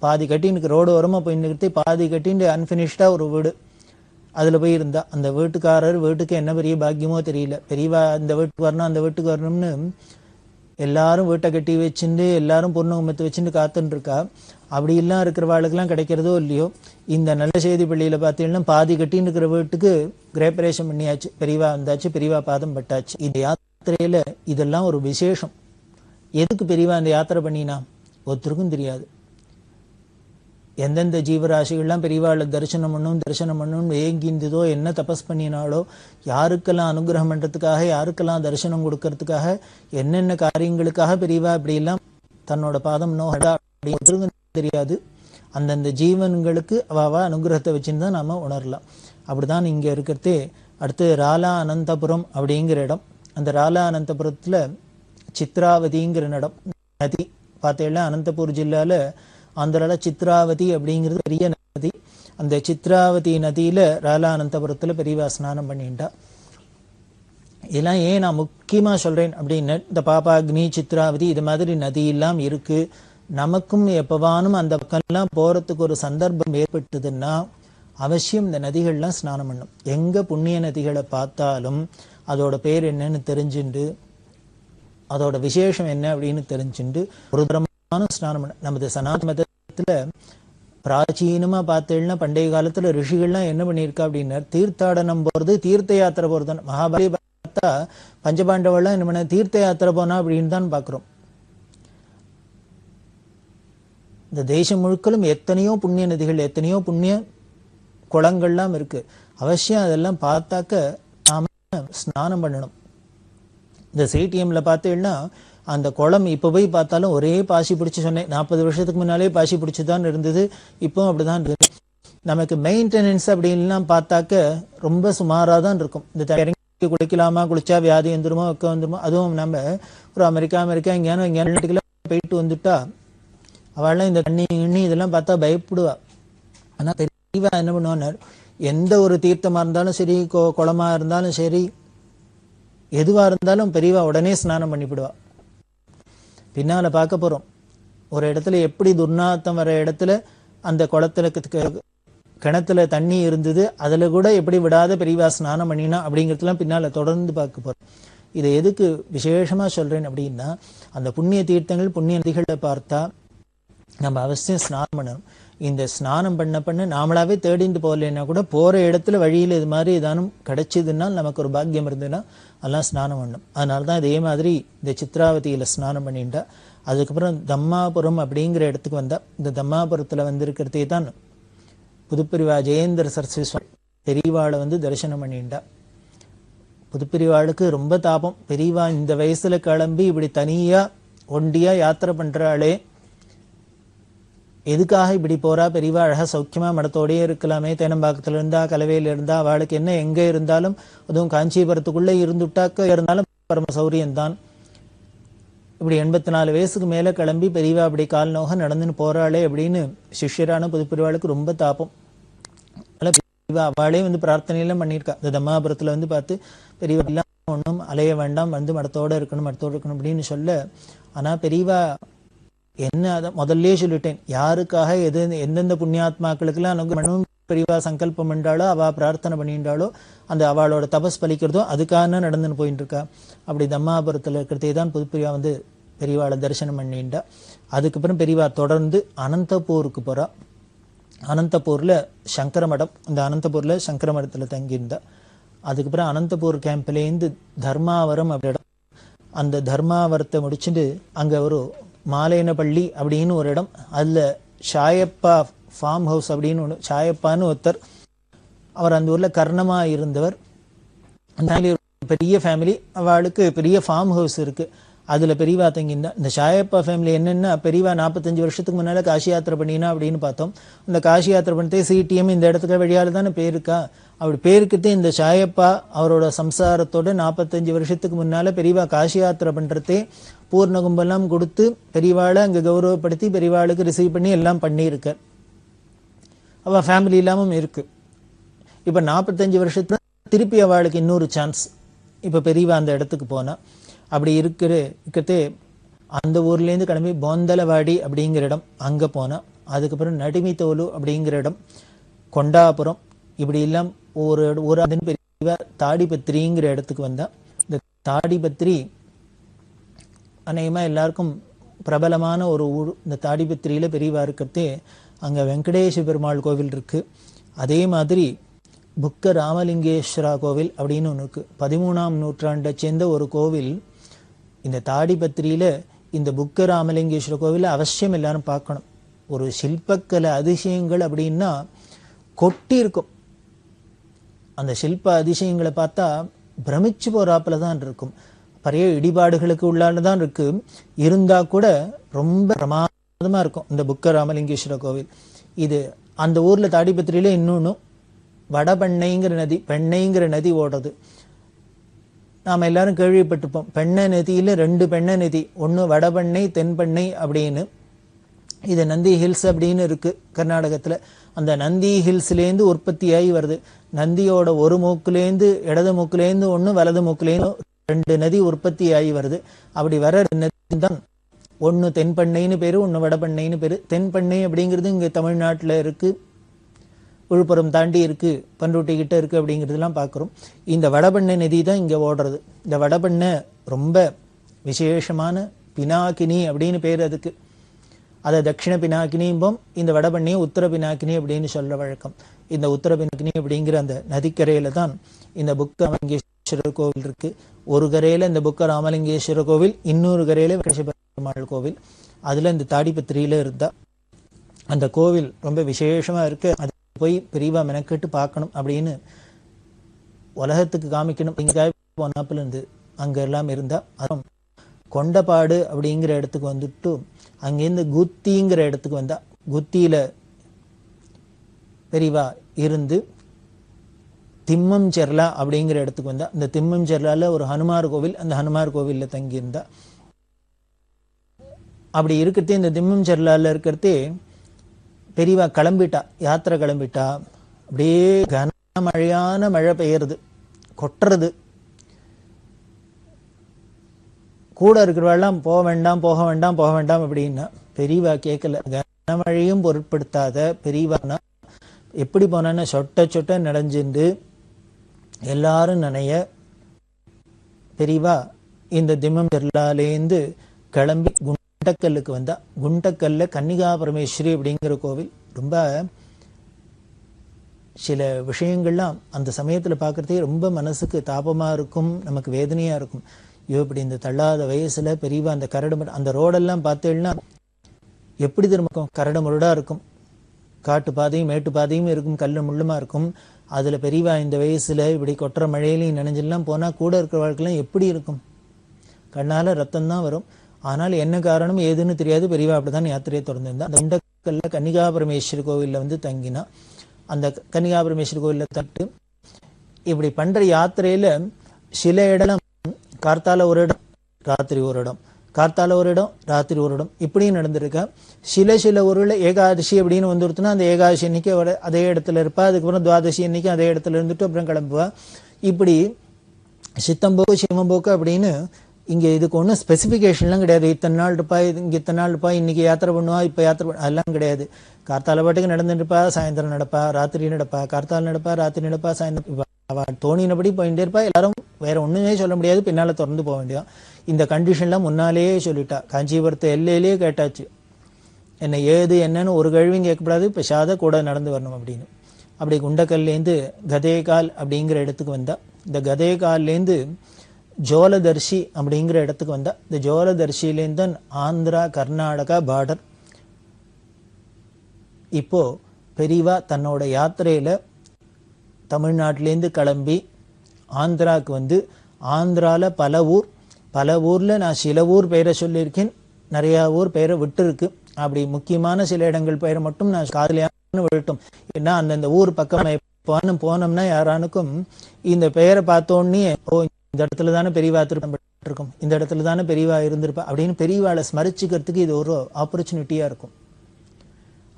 பாதி கட்டின்னு ரோடு ஓரமாக போய் நிறுத்தி பாதி கட்டின்னு அன்ஃபினிஷ்டாக ஒரு வீடு, அதில் போய் இருந்தா. அந்த வீட்டுக்காரர் வீட்டுக்கு என்ன பெரிய பாக்கியமோ தெரியல. பெரியவா இந்த வீட்டுக்கு வரணும் அந்த வீட்டுக்கு வரணும்னு எல்லாரும் வீட்டை கட்டி வச்சுட்டு எல்லாரும் பொண்ணு கும்பத்து வச்சுட்டு காத்துன்னு இருக்கா. அப்படிலாம் இருக்கிறவாளுக்கெல்லாம் கிடைக்கிறதோ இல்லையோ, இந்த நல்ல செய்தி பள்ளியில் பார்த்தீங்கன்னா பாதி கட்டின்னு இருக்கிற வீட்டுக்கு கிரேப்பரேஷன் பண்ணியாச்சு. பெரியவா வந்தாச்சு, பெரியவா பாதம் பட்டாச்சு. இந்த யாத்திரையில் இதெல்லாம் ஒரு விசேஷம். எதுக்கு பெரியவா இந்த யாத்திரை பண்ணினா ஒருத்தருக்கும் தெரியாது. எந்தெந்த ஜீவராசிகள்லாம் பெரியவாளை தரிசனம் பண்ணணும் ஏங்கிந்ததோ, என்ன தபஸ் பண்ணினாலோ, யாருக்கெல்லாம் அனுகிரகம் பண்ணுறதுக்காக, யாருக்கெல்லாம் தரிசனம் கொடுக்கறதுக்காக, என்னென்ன காரியங்களுக்காக பெரியவா இப்படியெல்லாம் தன்னோட பாதம் நோகடா அப்படின்னு தெரியாது. அந்தந்த ஜீவன்களுக்கு அவாவா அனுகிரகத்தை வச்சுன்னு தான் நாம் உணரலாம். அப்படிதான் இங்கே இருக்கிறதே. அடுத்து ராலா அனந்தபுரம் அப்படிங்கிற இடம். அந்த ராலா அனந்தபுரத்தில் சித்ராவதிங்கிற இடம் நதி பார்த்தேன்னா, அனந்தபுர் ஜில்லாவில் ஆந்திராவில் சித்ராவதி அப்படிங்கிறது பெரிய நதி. அந்த சித்ராவதி நதியில் ராலா அனந்தபுரத்தில் பெரியவா ஸ்நானம் பண்ணிட்டா. இதெல்லாம் ஏன் நான் முக்கியமாக சொல்கிறேன் அப்படின்னு, இந்த பாபாக்னி சித்ராவதி இது மாதிரி நதியெல்லாம் இருக்குது. நமக்கும் எப்பவானும் அந்த பக்கம்லாம் போகிறதுக்கு ஒரு சந்தர்ப்பம் ஏற்பட்டதுன்னா அவசியம் இந்த நதிகள்லாம் ஸ்நானம் பண்ணும். எங்கே புண்ணிய நதிகளை பார்த்தாலும் அதோட பேர் என்னன்னு தெரிஞ்சுண்டு, அதோட விசேஷம் என்ன அப்படின்னு தெரிஞ்சுண்டு ஒரு தரமான ஸ்நானம் பண்ண. நமது சனாதன மதத்தில் பிராச்சீனமாக பார்த்தேன்னா பண்டைய காலத்தில் ரிஷிகள்லாம் என்ன பண்ணியிருக்கா அப்படின்னா, தீர்த்தாடனம் போகிறது, தீர்த்த யாத்திரை போகிறது. மகாபாரதி பார்த்தா பஞ்சபாண்டவெல்லாம் என்ன பண்ண தீர்த்த யாத்திரை போனா அப்படின்னு தான் பார்க்குறோம். இந்த தேசம் முழுக்களும் எத்தனையோ புண்ணிய நதிகள், எத்தனையோ புண்ணிய குளங்கள்லாம் இருக்கு. அவசியம் அதெல்லாம் பார்த்தாக்க நாம ஸ்நானம் பண்ணணும். இந்த சிடிஎம்ல பார்த்தீங்கன்னா அந்த குளம் இப்போ போய் பார்த்தாலும் ஒரே பாசி பிடிச்சி சொன்னேன். 40 வருஷத்துக்கு முன்னாலே பாசி பிடிச்சி தான் இருந்தது, இப்போ அப்படிதான் இருக்கு. நமக்கு மெயின்டெனன்ஸ் அப்படின்லாம் பார்த்தாக்க ரொம்ப சுமாராக தான் இருக்கும். இந்த இறங்கி குளிக்கலாமா, குளிச்சா வியாதி வந்துருமோ, வந்துருமோ. அதுவும் நம்ம ஒரு அமெரிக்கா எங்கேயானும் போயிட்டு வந்துட்டா அவள்லாம் இந்த தண்ணி இதெல்லாம் பார்த்தா பயப்படுவா. ஆனால் பெரியவா என்ன பண்ணுவார், எந்த ஒரு தீர்த்தமாக இருந்தாலும் சரி, குளமாக இருந்தாலும் சரி, எதுவாக இருந்தாலும் பெரியவா உடனே ஸ்நானம் பண்ணிவிடுவா. பின்னால் பார்க்க போகிறோம், ஒரு இடத்துல எப்படி துர்நாத்தம் வர இடத்துல அந்த குளத்துல கிணத்துல தண்ணி இருந்தது, அதில் கூட எப்படி விடாத பெரியவா ஸ்நானம் பண்ணினா அப்படிங்கிறதுலாம் பின்னால் தொடர்ந்து பார்க்க போகிறோம். இதை எதுக்கு விசேஷமாக சொல்கிறேன் அப்படின்னா, அந்த புண்ணிய தீர்த்தங்கள் புண்ணிய நதிகளை பார்த்தா நம்ம அவசியம் ஸ்நானம் பண்ணணும். இந்த ஸ்நானம் பண்ண நாமளாவே தேடிட்டு போகலைன்னா கூட போகிற இடத்துல வழியில் இது மாதிரி ஏதானும் கிடைச்சதுன்னா நமக்கு ஒரு பாக்கியம் இருந்ததுன்னா அதெல்லாம் ஸ்நானம் பண்ணணும். அதனால தான் இதே மாதிரி இந்த சித்ராவதியில் ஸ்நானம் பண்ணிட்டா. அதுக்கப்புறம் தம்மாபுரம் அப்படிங்கிற இடத்துக்கு வந்தால், இந்த தம்மாபுரத்தில் வந்திருக்கிறதே தான் புதுப்பிரிவா ஜெயேந்திர சரஸ்வதி பெரியவாளை தரிசனம் பண்ணிட்டா. புதுப்பிரிவாளுக்கு ரொம்ப தாபம். பெரியவா இந்த வயசில் கிளம்பி இப்படி தனியாக ஒண்டியாக யாத்திரை பண்ணுறாளே, எதுக்காக இப்படி போறா? பெரியவா அழகா சௌக்கியமா மடத்தோடயே இருக்கலாமே, தேனம்பாக்கத்துல இருந்தா கலவையில இருந்தா அவளுக்கு என்ன, எங்க இருந்தாலும் அதுவும் காஞ்சிபுரத்துக்குள்ள இருந்துட்டாக்க இருந்தாலும் பரம சௌரியம்தான். இப்படி 84 வயசுக்கு மேல கிளம்பி பெரியவா அப்படி கால் நோக நடந்துன்னு போறாளே அப்படின்னு சிஷ்யரான புதுப்பிரிவாளுக்கு ரொம்ப தாபம். அவளே பிரார்த்தனையெல்லாம் பண்ணியிருக்கா. இந்த தம்மாபுரத்துல பார்த்து பெரியவா எல்லாம் ஒன்றும் அலைய வேண்டாம், மடத்தோட இருக்கணும் அப்படின்னு சொல்ல. ஆனா பெரியவா என்ன, அதை முதல்ல சொல்லிட்டேன், யாருக்காக எந்தெந்த புண்ணியாத்மாக்களுக்கெல்லாம் அனுகிரகம் பெரியவா சங்கல்பம் பண்ணாலோ, அவள் பிரார்த்தனை பண்ணிட்டாலோ, அந்த அவளோட தபஸ் பலிக்கிறதோ அதுக்காக நடந்துன்னு போயிட்டு இருக்கா. அப்படி தம்மாபுரத்தில் இருக்கிறதே தான் புதுப்பிரிவா பெரியவாளை தரிசனம் பண்ணிட்டா. அதுக்கப்புறம் பெரியவா தொடர்ந்து அனந்தபூருக்கு போகிறா. அனந்தபூரில் சங்கர மடம், அந்த அனந்தபூரில் சங்கர மடத்தில் தங்கியிருந்தா. அதுக்கப்புறம் அனந்தபூர் கேம்ப்லேருந்து தர்மாவரம் அப்படி இடம் அந்த தர்மாவரத்தை முடிச்சுட்டு அங்கே ஒரு மாலேனப்பள்ளி அப்படின்னு ஒரு இடம், அதில் ஷாயப்பா ஃபார்ம் ஹவுஸ் அப்படின்னு ஒன்று, ஷாயப்பான்னு ஒருத்தர், அவர் அந்த ஊரில் கர்ணமாக இருந்தவர். அந்த பெரிய ஃபேமிலி, அவளுக்கு பெரிய ஃபார்ம் ஹவுஸ் இருக்குது, அதில் பெரியவா தங்கியிருந்தா. இந்த ஷாயப்பா ஃபேமிலி என்னென்னா, பெரியவா 45 வருஷத்துக்கு முன்னால் காசி யாத்திரை பண்ணினா அப்படின்னு பார்த்தோம். இந்த காசி யாத்திரை பண்ணிட்டே சிடிஎம் இந்த இடத்துக்கு வழியால் தானே பேருக்கா, அப்படி பேருக்கிட்டே இந்த ஷாயப்பா அவரோட சம்சாரத்தோட 45 வருஷத்துக்கு முன்னால் பெரியவா காசி யாத்திரை பண்ணுறதே பூர்ண கும்பெல்லாம் கொடுத்து பெரியவாளை அங்கே கௌரவப்படுத்தி பெரியவாளுக்கு ரிசீவ் பண்ணி எல்லாம் பண்ணியிருக்கார். அவள் ஃபேமிலி இல்லாமல் இருக்குது. இப்போ 45 வருஷத்துல திருப்பி அவளுக்கு இன்னொரு சான்ஸ். இப்போ பெரியவா அந்த இடத்துக்கு போனால் அப்படி இருக்கிறதே அந்த ஊர்லேருந்து கிளம்பி போந்தலவாடி அப்படிங்கிற இடம் அங்கே போனால், அதுக்கப்புறம் நடிமித்தோலு அப்படிங்கிற இடம், கொண்டாபுரம், இப்படி எல்லாம் ஒரு அதன் பெரியவா தாடிபத்திரிங்கிற இடத்துக்கு வந்தால். இந்த தாடிபத்திரி அநேகமாக எல்லாருக்கும் பிரபலமான ஒரு ஊர். இந்த தாடிபத்திரியில் பெரியவா இருக்கிறதே அங்கே வெங்கடேஷ பெருமாள் கோவில் இருக்குது. அதே மாதிரி புக்க ராமலிங்கேஸ்வரா கோவில் அப்படின்னு ஒன்று இருக்குது. 13ஆம் நூற்றாண்டை சேர்ந்த ஒரு கோவில். இந்த தாடிபத்திரியில் இந்த புக்க ராமலிங்கேஸ்வர கோவிலை அவசியம் எல்லாரும் பார்க்கணும். ஒரு சில்பக்கலை அதிசயங்கள் அப்படின்னா கொட்டி இருக்கும். அந்த சில்ப அதிசயங்களை பார்த்தா பிரமிச்சு போறாப்புல தான் இருக்கும். பெரிய இடிபாடுகளுக்கு உள்ளால தான் இருக்கு, இருந்தா கூட ரொம்ப பிரமாதமா இருக்கும் இந்த புக்க ராமலிங்கேஸ்வர கோவில். இது அந்த ஊர்ல தாடிபத்திரியில இன்னொன்னு வடபெண்ணைங்கிற நதி, பெண்ணைங்கிற நதி ஓடுறது. நாம் எல்லாரும் கேள்விப்பட்டிருப்போம். பெண்ணை நதியில் 2 பெண்ணை நதி, ஒன்று வடபெண்ணை தென்பெண்ணை அப்படின்னு. இது நந்தி ஹில்ஸ் அப்படின்னு இருக்கு கர்நாடகத்தில். அந்த நந்தி ஹில்ஸ்லேருந்து உற்பத்தியாகி வருது. நந்தியோட ஒரு மூக்குலேருந்து இடது மூக்குலேருந்து ஒன்று, வலது மூக்குலேருந்து 2 நதி உற்பத்தி ஆகி வருது. அப்படி வர நதி தான் ஒன்று தென்பெண்ணைன்னு பேர், ஒன்று வடபெண்ணைன்னு பேர். தென்பெண்ணை அப்படிங்கிறது இங்கே தமிழ்நாட்டில் இருக்குது, விழுப்புரம் தாண்டி இருக்குது, பண்ருட்டி கிட்ட இருக்குது அப்படிங்கிறதுலாம் பார்க்குறோம். இந்த வடபெண்ணை நதி தான் இங்கே ஓடுறது. இந்த வடபெண்ணை ரொம்ப விசேஷமான பினாக்கினி அப்படின்னு பேர் அதுக்கு. அதை தட்சிண பினாக்கினிம்போம், இந்த வடபெண்ணையை உத்தர பினாக்கினி அப்படின்னு சொல்ல வழக்கம். இந்த உத்தர பினாக்கினி அப்படிங்கிற அந்த நதிக்கரையில் தான் இந்த புக்க ராமலிங்கேஸ்வரர் கோவில் இருக்குது. ஒரு கரையில் இந்த புக்க ராமலிங்கேஸ்வர கோவில், இன்னொரு கரையில் வெங்கடேஷ பெருமாள் கோவில். அதில் இந்த தாடிபத்திரியில் இருந்தால் அந்த கோவில் ரொம்ப விசேஷமாக இருக்குது. அது போய் பெரியவா மெனக்கெட்டு பார்க்கணும் அப்படின்னு உலகத்துக்கு காமிக்கணும் அப்படிங்கிறதுக்காக போனாப்புல இருந்து அங்கே எல்லாம் இருந்தால். அதுவும் கொண்டபாடு அப்படிங்கிற இடத்துக்கு வந்துட்டு அங்கேருந்து குத்திங்கிற இடத்துக்கு வந்தா. குத்தியில் பெரியவா இருந்து திம்மம் செர்லா அப்படிங்கிற இடத்துக்கு வந்தா. இந்த திம்மம் செர்லால ஒரு ஹனுமார் கோவில், அந்த ஹனுமார் கோவிலில் தங்கியிருந்தா. அப்படி இருக்கிறதே இந்த திம்மம் செர்லால இருக்கிறதே பெரியவா கிளம்பிட்டா, யாத்திரை கிளம்பிட்டா. அப்படியே கனமழையான மழை பெய்யறது, கொட்டுறது. கூட இருக்கிறவாள்லாம் போக வேண்டாம் போக வேண்டாம் போக வேண்டாம் அப்படின்னா பெரியவா கேட்கல. கனமழையும் பொருட்படுத்தாத பெரியவானா எப்படி போனான்னு சொட்ட சொட்ட நனைஞ்சிருந்து எல்லாரும் நனைய பெரியவா இந்த திம்மம் செர்லாலேருந்து கிளம்பி குண்டக்கல்லுக்கு வந்தா. குண்டக்கல்ல கன்னிகா பரமேஸ்வரி அப்படிங்கிற கோவில். ரொம்ப சில விஷயங்கள்லாம் அந்த சமயத்தில் பார்க்குறதே ரொம்ப மனசுக்கு தாபமாக இருக்கும், நமக்கு வேதனையாக இருக்கும். ஐயோ, இப்படி இந்த தள்ளாத வயசில் பெரியவா அந்த கரடு அந்த ரோடெல்லாம் பார்த்தேன்னா எப்படி திரும்ப கரடு முரடாக இருக்கும். காட்டு பாதையும் மேட்டு பாதையும் இருக்கும், கல்லு முள்ளுமா இருக்கும். அதில் பெரியவா இந்த வயசில் இப்படி கொட்டுற மழையிலையும் நினைஞ்செல்லாம் போனால் கூட இருக்கிற வாழ்க்கைலாம் எப்படி இருக்கும்? கண்ணால் ரத்தம்தான் வரும். ஆனால் என்ன காரணம் ஏதுன்னு தெரியாது. பெரியவா அப்படிதான் யாத்திரையை தொடர்ந்துருந்தா. அந்த குண்டக்கல்ல கன்னிகா பரமேஸ்வரி கோவிலில் வந்து தங்கினா. அந்த கன்னிகா பரமேஸ்வரி கோவிலில் தட்டு இப்படி பண்ணுற யாத்திரையில் சில இடம் கார்த்தால ஒரு இடம், ராத்திரி ஒரு இடம், கார்த்தால ஒரு இடம், ராத்திரி ஒரு இடம், இப்படியும் நடந்திருக்கா. சில ஊரில் ஏகாதசி அப்படின்னு வந்துருத்துனா அந்த ஏகாதசி அன்னைக்கு அதே இடத்துல இருப்பா. அதுக்கப்புறம் துவாதசி அன்னைக்கு அதே இடத்துல இருந்துட்டு அப்புறம் கிளம்புவா. இப்படி சித்தம்போக்கு சிவம்போக்கு அப்படின்னு இங்கே இதுக்கு ஒன்றும் ஸ்பெசிஃபிகேஷன்லாம் கிடையாது. இத்தனை நாள் இருப்பா, இங்கே இத்தனை நாள் இருப்பா, இன்னைக்கு யாத்திரை பண்ணுவா, இப்போ யாத்திரை அதெல்லாம் கிடையாது. கார்த்தால பாட்டுக்கு நடந்துருப்பா, சாயந்தரம் நடப்பா, ராத்திரி நடப்பா, கார்த்தால நடப்பா, ராத்திரி நடப்பா, சாயந்தரம் அவள் தோணினபடி போயிட்டே இருப்பா. எல்லாரும் வேற ஒன்றுமே சொல்ல முடியாது, பின்னால் திறந்து போக வேண்டியதான். இந்த கண்டிஷன்லாம் முன்னாலேயே சொல்லிட்டா. காஞ்சிபுரத்தை எல்லையிலேயே கேட்டாச்சு, என்ன ஏது என்னன்னு ஒரு கேள்வியும் கேட்கக்கூடாது, பெஷாத கூட நடந்து வரணும் அப்படின்னு. அப்படி குண்டக்கல்லேருந்து கதேகால் அப்படிங்கிற இடத்துக்கு வந்தா. இந்த கதேகால்லேருந்து ஜோலதர்ஷி அப்படிங்கிற இடத்துக்கு வந்தா. இந்த ஜோலதர்ஷியிலேருந்து தான் ஆந்திரா கர்நாடகா பார்டர். இப்போ பெரியவா தன்னோட யாத்திரையில தமிழ்நாட்டிலேருந்து கிளம்பி ஆந்திராவுக்கு வந்து, ஆந்திரால பல ஊர்ல நான் சில ஊர் பெயரை சொல்லியிருக்கேன், நிறைய ஊர் பெயரை விட்டு இருக்கு. அப்படி முக்கியமான சில இடங்கள் பெயரை மட்டும் நான் காதலியான விட்டோம். ஏன்னா அந்தந்த ஊர் பக்கம் போனோம்னா யாரானுக்கும் இந்த பெயரை பார்த்தோன்னே, ஓ இந்த இடத்துல தானே பெரியவா திருப்பம், இந்த இடத்துல தானே பெரியவா இருந்திருப்பா அப்படின்னு பெரியவாளை ஸ்மரிச்சுக்கிறதுக்கு இது ஒரு ஆப்பர்ச்சுனிட்டியா இருக்கும்.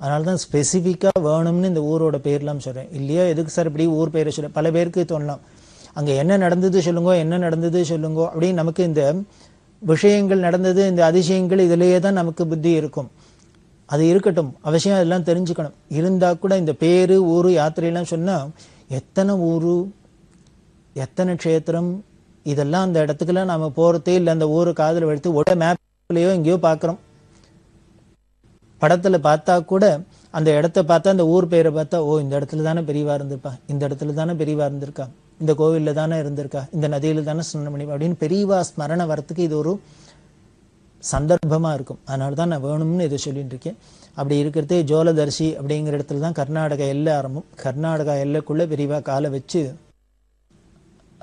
அதனால தான் ஸ்பெசிஃபிக்காக வேணும்னு இந்த ஊரோட பேர்லாம் சொல்கிறேன். இல்லையா எதுக்கு சார் இப்படி ஊர் பேரை சொல்ல, பல பேருக்கு தோணலாம் அங்கே என்ன நடந்தது சொல்லுங்கோ அப்படின்னு. நமக்கு இந்த விஷயங்கள் நடந்தது, இந்த அதிசயங்கள் இதிலேயே தான் நமக்கு புத்தி இருக்கும். அது இருக்கட்டும், அவசியம் அதெல்லாம் தெரிஞ்சுக்கணும். இருந்தால் கூட இந்த பேரு ஊர் யாத்திரையெல்லாம் சொன்னால் எத்தனை ஊர் எத்தனை க்ஷேத்திரம் இதெல்லாம் அந்த இடத்துக்குலாம் நாம் போகிறதே இல்லை. அந்த ஊரை காதில் எடுத்து உட மேப்லேயோ எங்கேயோ பார்க்குறோம், படத்துல பார்த்தா கூட அந்த இடத்த பார்த்தா அந்த ஊர் பேரை பார்த்தா, ஓ இந்த இடத்துல தானே பெரியவா இருந்திருப்பா, இந்த இடத்துல தானே பெரியவா இருந்திருக்கா, இந்த கோவில்ல தானே இருந்திருக்கா, இந்த நதியில தானே ஸ்நானம் பண்ணி அப்படின்னு பெரியவா ஸ்மரணை வரத்துக்கு இது ஒரு சந்தர்ப்பமா இருக்கும். அதனால தான் நான் வேணும்னு இதை சொல்லிட்டு இருக்கேன். அப்படி இருக்கிறதே ஜோலதர்ஷி அப்படிங்கிற இடத்துல தான் கர்நாடகா எல்லை ஆரம்பம். கர்நாடகா எல்லைக்குள்ள பெரியவா காலை வச்சு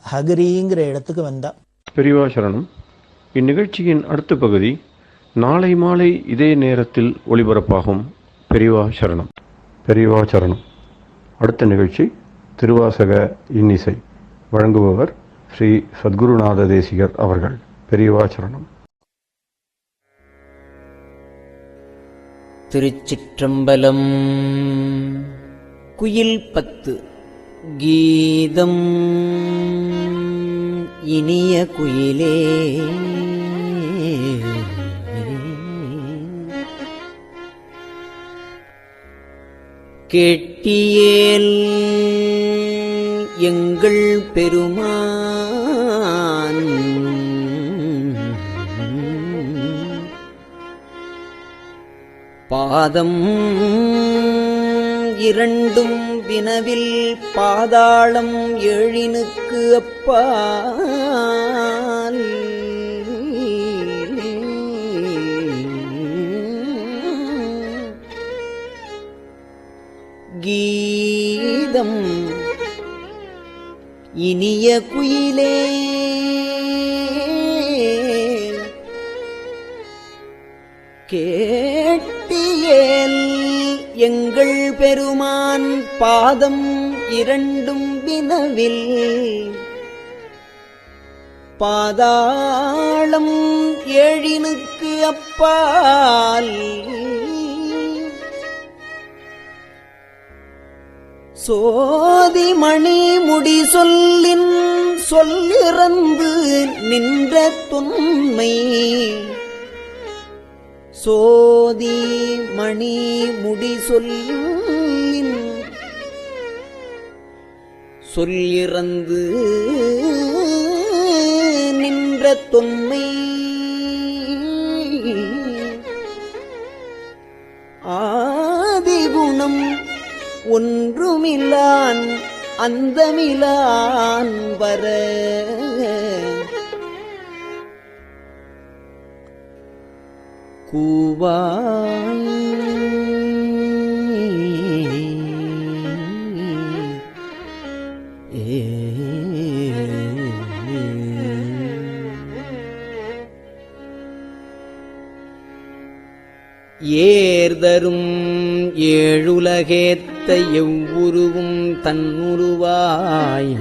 ஹகரிங்கிற இடத்துக்கு வந்தா. பெரியவா சரணம். இந்நிகழ்ச்சியின் அடுத்த பகுதி நாளை மாலை இதே நேரத்தில் ஒளிபரப்பாகும். பெரியவா சரணம். பெரியவா சரணம். அடுத்த நிகழ்ச்சி திருவாசக இன்னிசை. வழங்குபவர் ஸ்ரீ சத்குருநாத தேசிகர் அவர்கள். பெரியவா சரணம். திருச்சிற்றம்பலம். குயில் 10 கீதம் இனிய குயிலே கேட்டியேல் எங்கள் பெருமான் பாதம் இரண்டும் வினவில் பாதாளம் ஏழினுக்கு அப்பால் கீதம் இனிய குயிலே கேட்டியேல் எங்கள் பெருமான் பாதம் இரண்டும் வினவில் பாதாளம் ஏழினுக்கு அப்பால் சோதிமணி முடி சொல்லின் சொல்லிறந்து நின்ற தொன்மை சோதி மணி முடி சொல்லின் சொல்லிறந்து நின்ற தொன்மை ஆதிகுணம் ஒன்றுமில்லான் அந்தமிலான் வர கூவாய் ஏர்தரும் ஏழுலகேத்த எவ்வுருவும் தன்னுருவாய்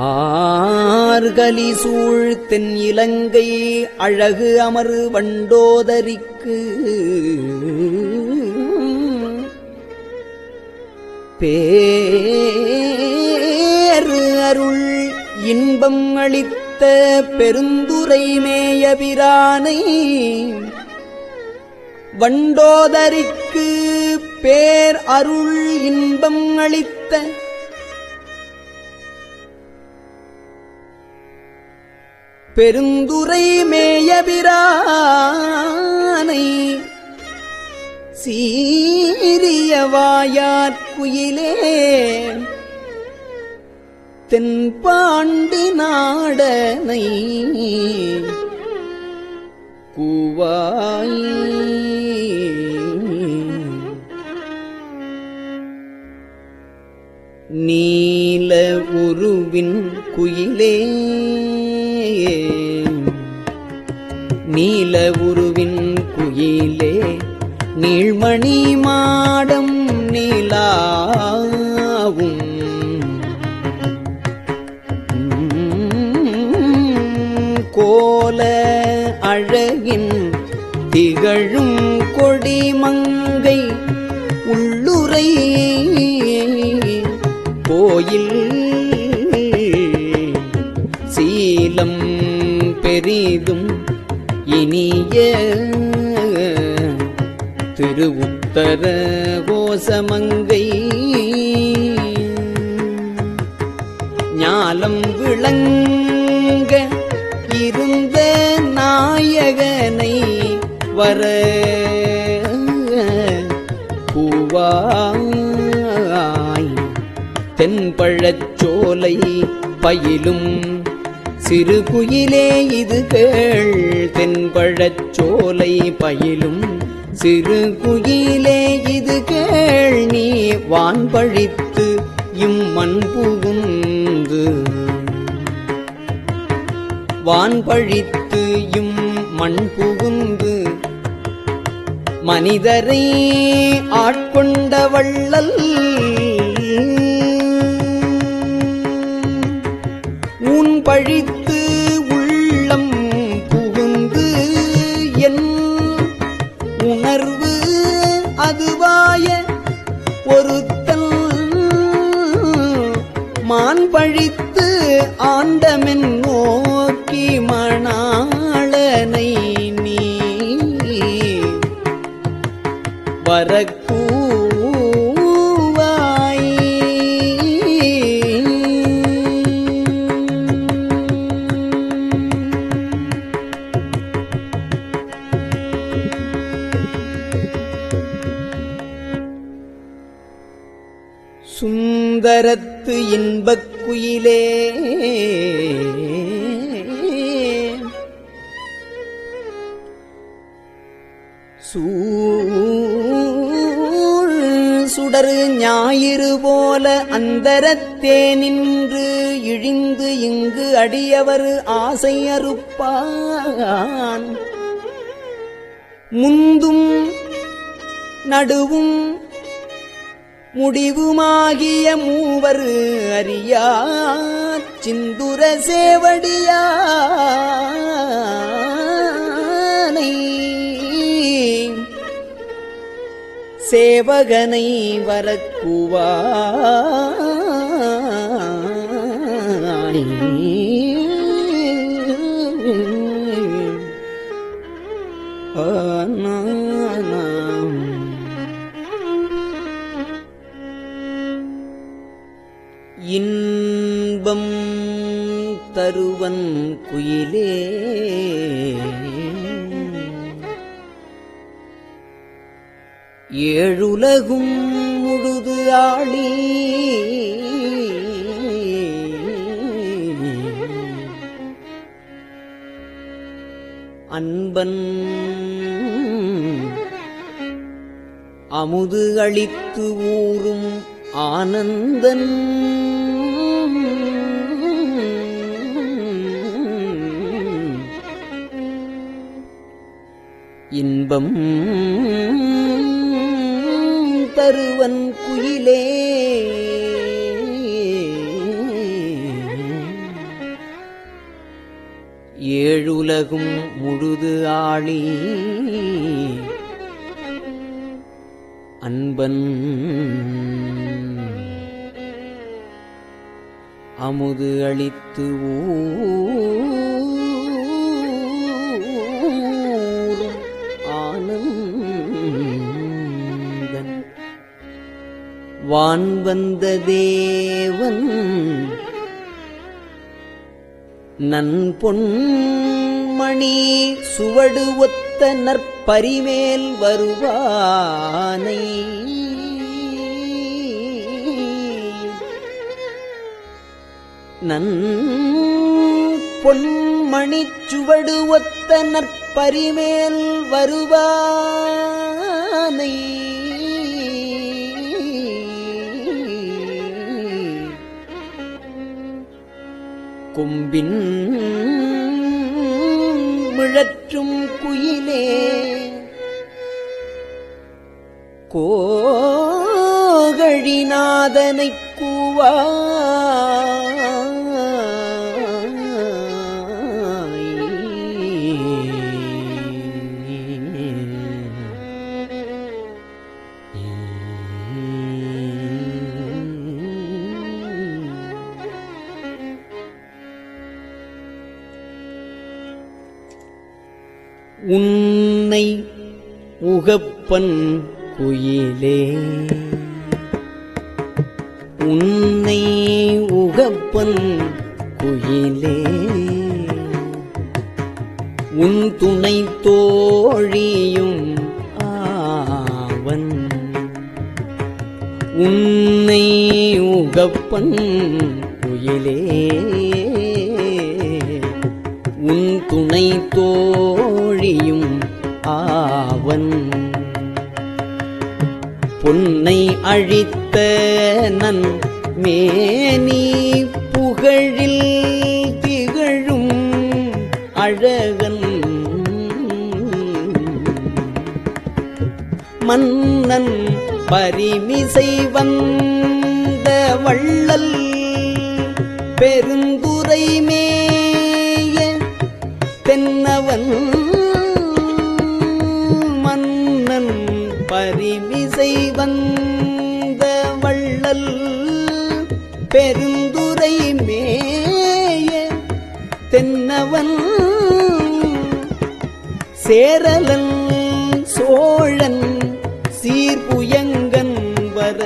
ஆர்கலி சூழ் தென் இலங்கை அழகு அமர் வண்டோதரிக்கு பேரு அருள் இன்பம் அளித்த பெருந்துரை மேயபிரானை வண்டோதரிக்கு பேர் அருள் இன்பம் அளித்த பெருந்துரை மேயபிரானை சீரிய வாயாற்குயிலே தென்பாண்டி நாடனை கூவாய் நீல உருவின் குயிலே நீல உருவின் குயிலே நீள்மணி மாடம் நீலாவும் கோல அழகின் திகழும் கொடிமங்கை உள்ளுரை கோயில் சீலம் பெரிதும் இனிய திருவுத்தர கோசமங்கை ஞாலம் விளங்க இருந்த நாயகனை வர பூவாய் தென்பழச்சோலை பயிலும் சிறு குயிலே இது கேள் தென்பழச்சோலை பயிலும் சிறு குயிலே இது கேள் நீ வான்பழித்து இம்மண் புகுந்து வான்பழித்து இம்மண் புகுந்து மனிதரை ஆட்கொண்ட வள்ளல் உன் பழித்து உள்ளம் புகுந்து என் உணர்வு அதுவாய ஒருத்தன் மான் பழித்து ஆண்டமென் நோக்கி மணாளனை நீ வரக்கூவாய் சுந்தரத்து இன்பக் குயிலே சுடரு ஞாயிறு போல அந்தரத்தே நின்று இழிந்து இங்கு அடியவர் ஆசை அறுப்பான் முந்தும் நடுவும் முடிவுமாகிய மூவர் அறியா சிந்துர சேவடியானை சேவகனை வரக்குவாய் இன்பம் தருவன் குயிலே ஏழுலகும் முழுது ஆளி அன்பன் அமுது அளித்து ஊறும் ஆனந்தன் இன்பம் தருவன் குயிலே ஏழுலகும் முழுது ஆளி அன்பன் அமுது அளித்து ஊரும் ஆனந்தன் வான் வந்த தேவன் நன்பொன்மணி சுவடு ஒத்த நற்பரிமேல் வருவானை நன் பொன்மணிச் சுவடு ஒத்த நற்பரிமேல் வருவானை கொம்பின் மிழற்றும் குயிலே கோகழிநாதனைக் கூவாய் உன்னை உகப்பன் குயிலே உன்னை உகப்பன் குயிலே உன் துணை தோழியும் ஆவன் உன்னை உகப்பன் குயிலே உன் துணை தோழியும் ஆவன் பொன்னை அழித்த நன் மேனி புகழில் திகழும் அழகன் மன்னன் பரிமிசை வந்த வள்ளல் பெருந்துரை மேய தென்னவன் மன்னன் பரிமிசை வந்த வள்ளல் பெருந்துரை மேய தென்னவன் சேரலன் சோழன் சீர்புயங்கன் வர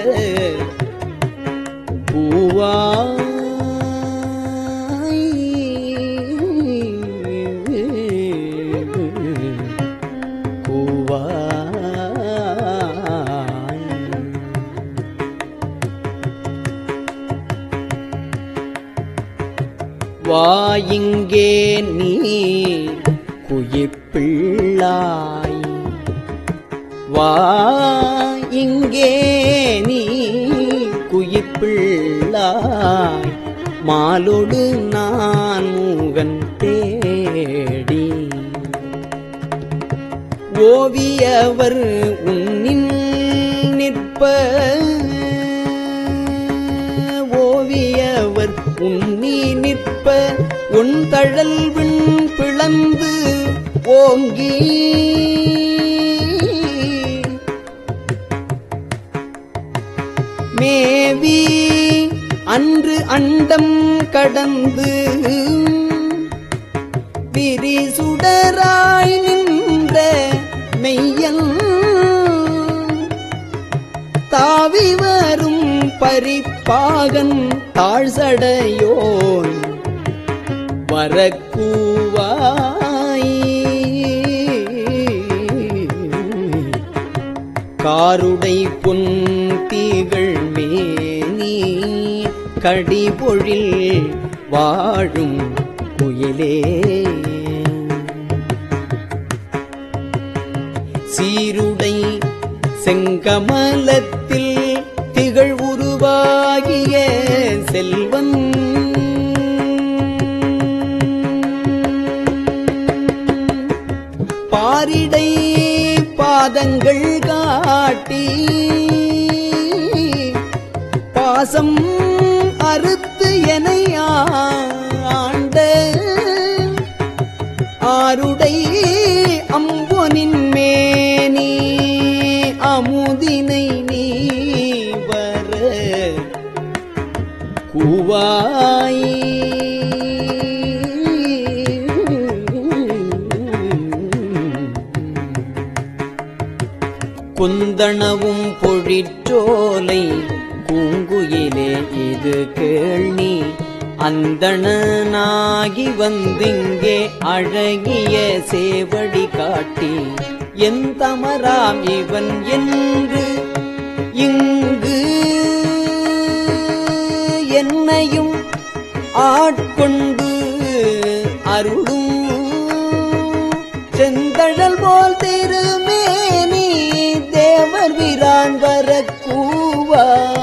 பூவாய் வாயிங்கே நீ குயிப்பிள்ளாய் வாயிங்கே நீ குயிப்பிள்ளாய் மாலோடு நான் மூகன் தேடி ஓவியவர் உன்னின் நிற்ப ஓவியவர் உன்னி நிற்ப உன் தழல் விண் பிளந்து ஓங்கி மேவி அன்று அண்டம் கடந்து விரிசுடராய் நின்ற மெய்யன் தாவி வரும் பரிப்பாகன் தாழ்சடையோன் வரக்கூவாய் காருடை பொன் தீகள் மேனி கடிபொழில் வாழும் குயிலே சீருடை செங்கமலத்தில் திகழ் உருவாகிய செல்வன் பாரிடை பாதங்கள் காட்டி பாசம் அறுத்து எனை ஆண்ட ஆருடை அம்பொனின் மேனி அமுதினை நீ வர கூவாய் குந்தணவும் பொழிற்றோலை பூங்குயிலே இது கேள்னி அந்தணனாகி வந்திங்கே அழகிய சேவடி காட்டி என் தமராம் இவன் என்று இங்கு என்னையும் ஆட்கொண்டு அருளும் செந்தழல் போல் திருமேனி தேவர் வீரான் வரக்கூவாய்.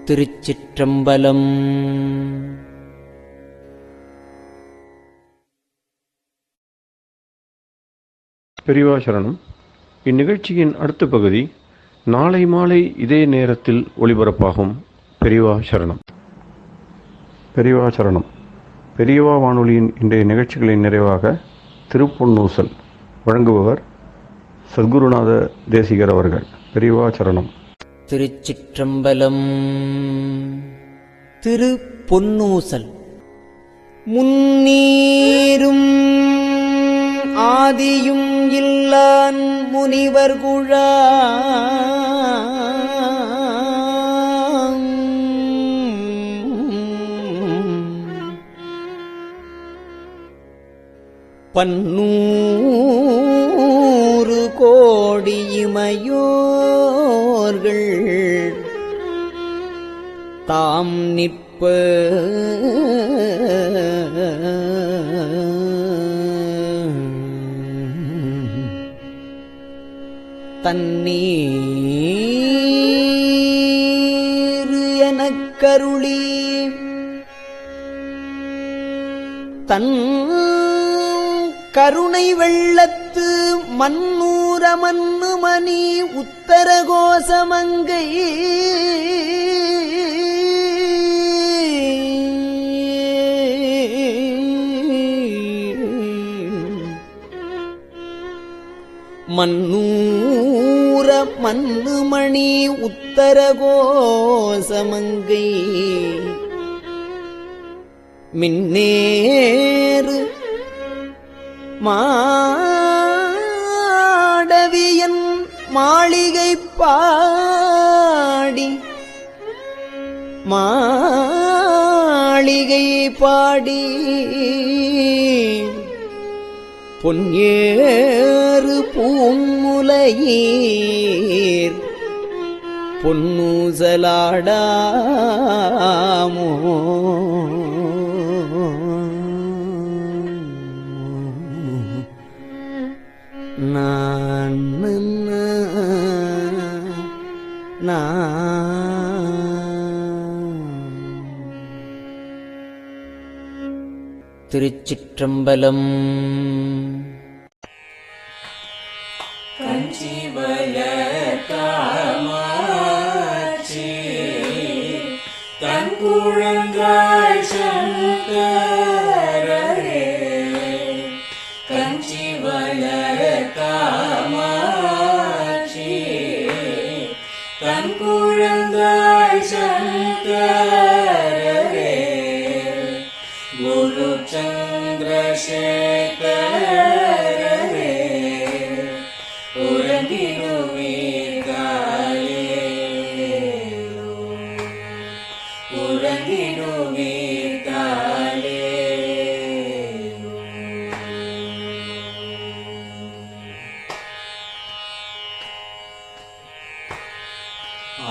திருச்சிற்றம்பலம். பெரியவா சரணம். இந்நிகழ்ச்சியின் அடுத்த பகுதி நாளை மாலை இதே நேரத்தில் ஒளிபரப்பாகும். பெரியவா சரணம். பெரியவா சரணம். பெரியவா வானொலியின் இன்றைய நிகழ்ச்சிகளின் நிறைவாக திருப்பொன்னூசல் வழங்குபவர் சத்குருநாத தேசிகர் அவர்கள். பெரியவா சரணம். திருச்சிற்றம்பலம். திருப்பொன்னூசல். முன்னீரும் ஆதியும் இல்லான் முனிவர் குழாம் பன்னூறு கோடி இமையோர்கள் தாம் நிற்ப தண்ணீர் எனக் கருளி தன் கருணை வெள்ளத்து மன்னூர மன்னு மணி உத்தர கோசமங்கை மன்னூர மன்னுமணி உத்தர கோசமங்கை மின்னேறு மாடவியன் மாளிகை பாடி மாளிகை பாடி பொன்னேறு பூமுலையீர் பொன்னூசலாடாமோ நான் திருச்சிற்றம்பலம். கஞ்சிவயக்காமாட்சி தன் குழந்தாய் சங்கரரே கஞ்சிவயக்காமாட்சி தன் குழந்தாய் சங்கரரே குரு சந்திரசேகரரே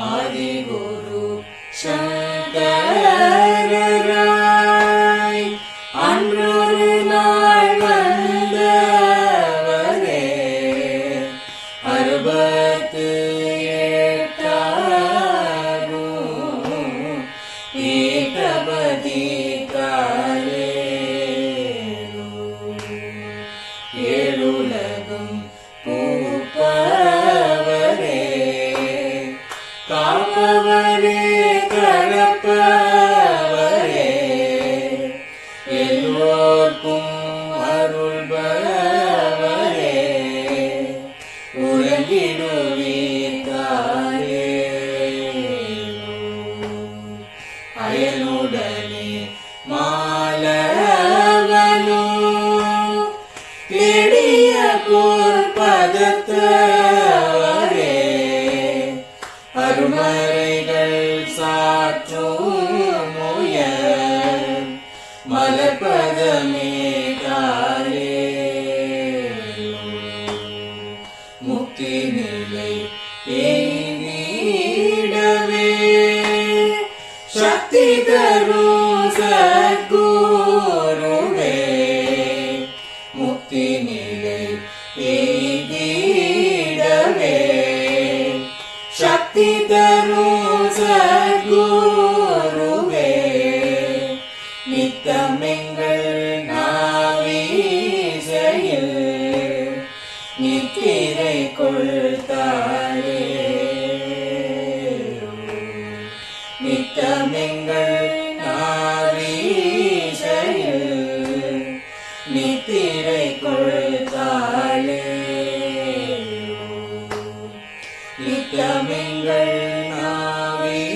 ஆதிகுரு சங்கரராய் அன்றொரு நாள் வந்தவரே அறுபத்து எட்டாகும் ஏகபதி காலே ஏழுலகும் பூப்பவரே காப்பவரே கடப்பவரே எல்லோர்க்கும் அருள்பவரே உலகிடுவீர்காலே அயனுடனே மாலவனோ தேடிய போர் பதத்தவரே அருமை நித்திரை கொள்காளே நித்தமெங்கள் நாவீஸ்வரில்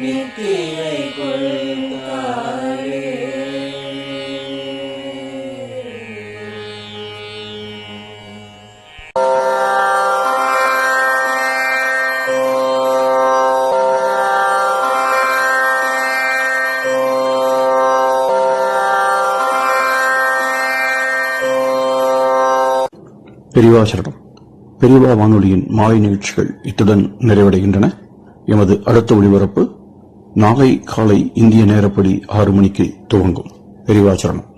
நித்திரை கொள்காளே. பெரியவா சரணம். பெரியவா வானொலியின் மாலை நிகழ்ச்சிகள் இத்துடன் நிறைவடைகின்றன. எமது அடுத்த ஒளிபரப்பு நாளை காலை இந்திய நேரப்படி 6 மணிக்கு துவங்கும். பெரியவா சரணம்.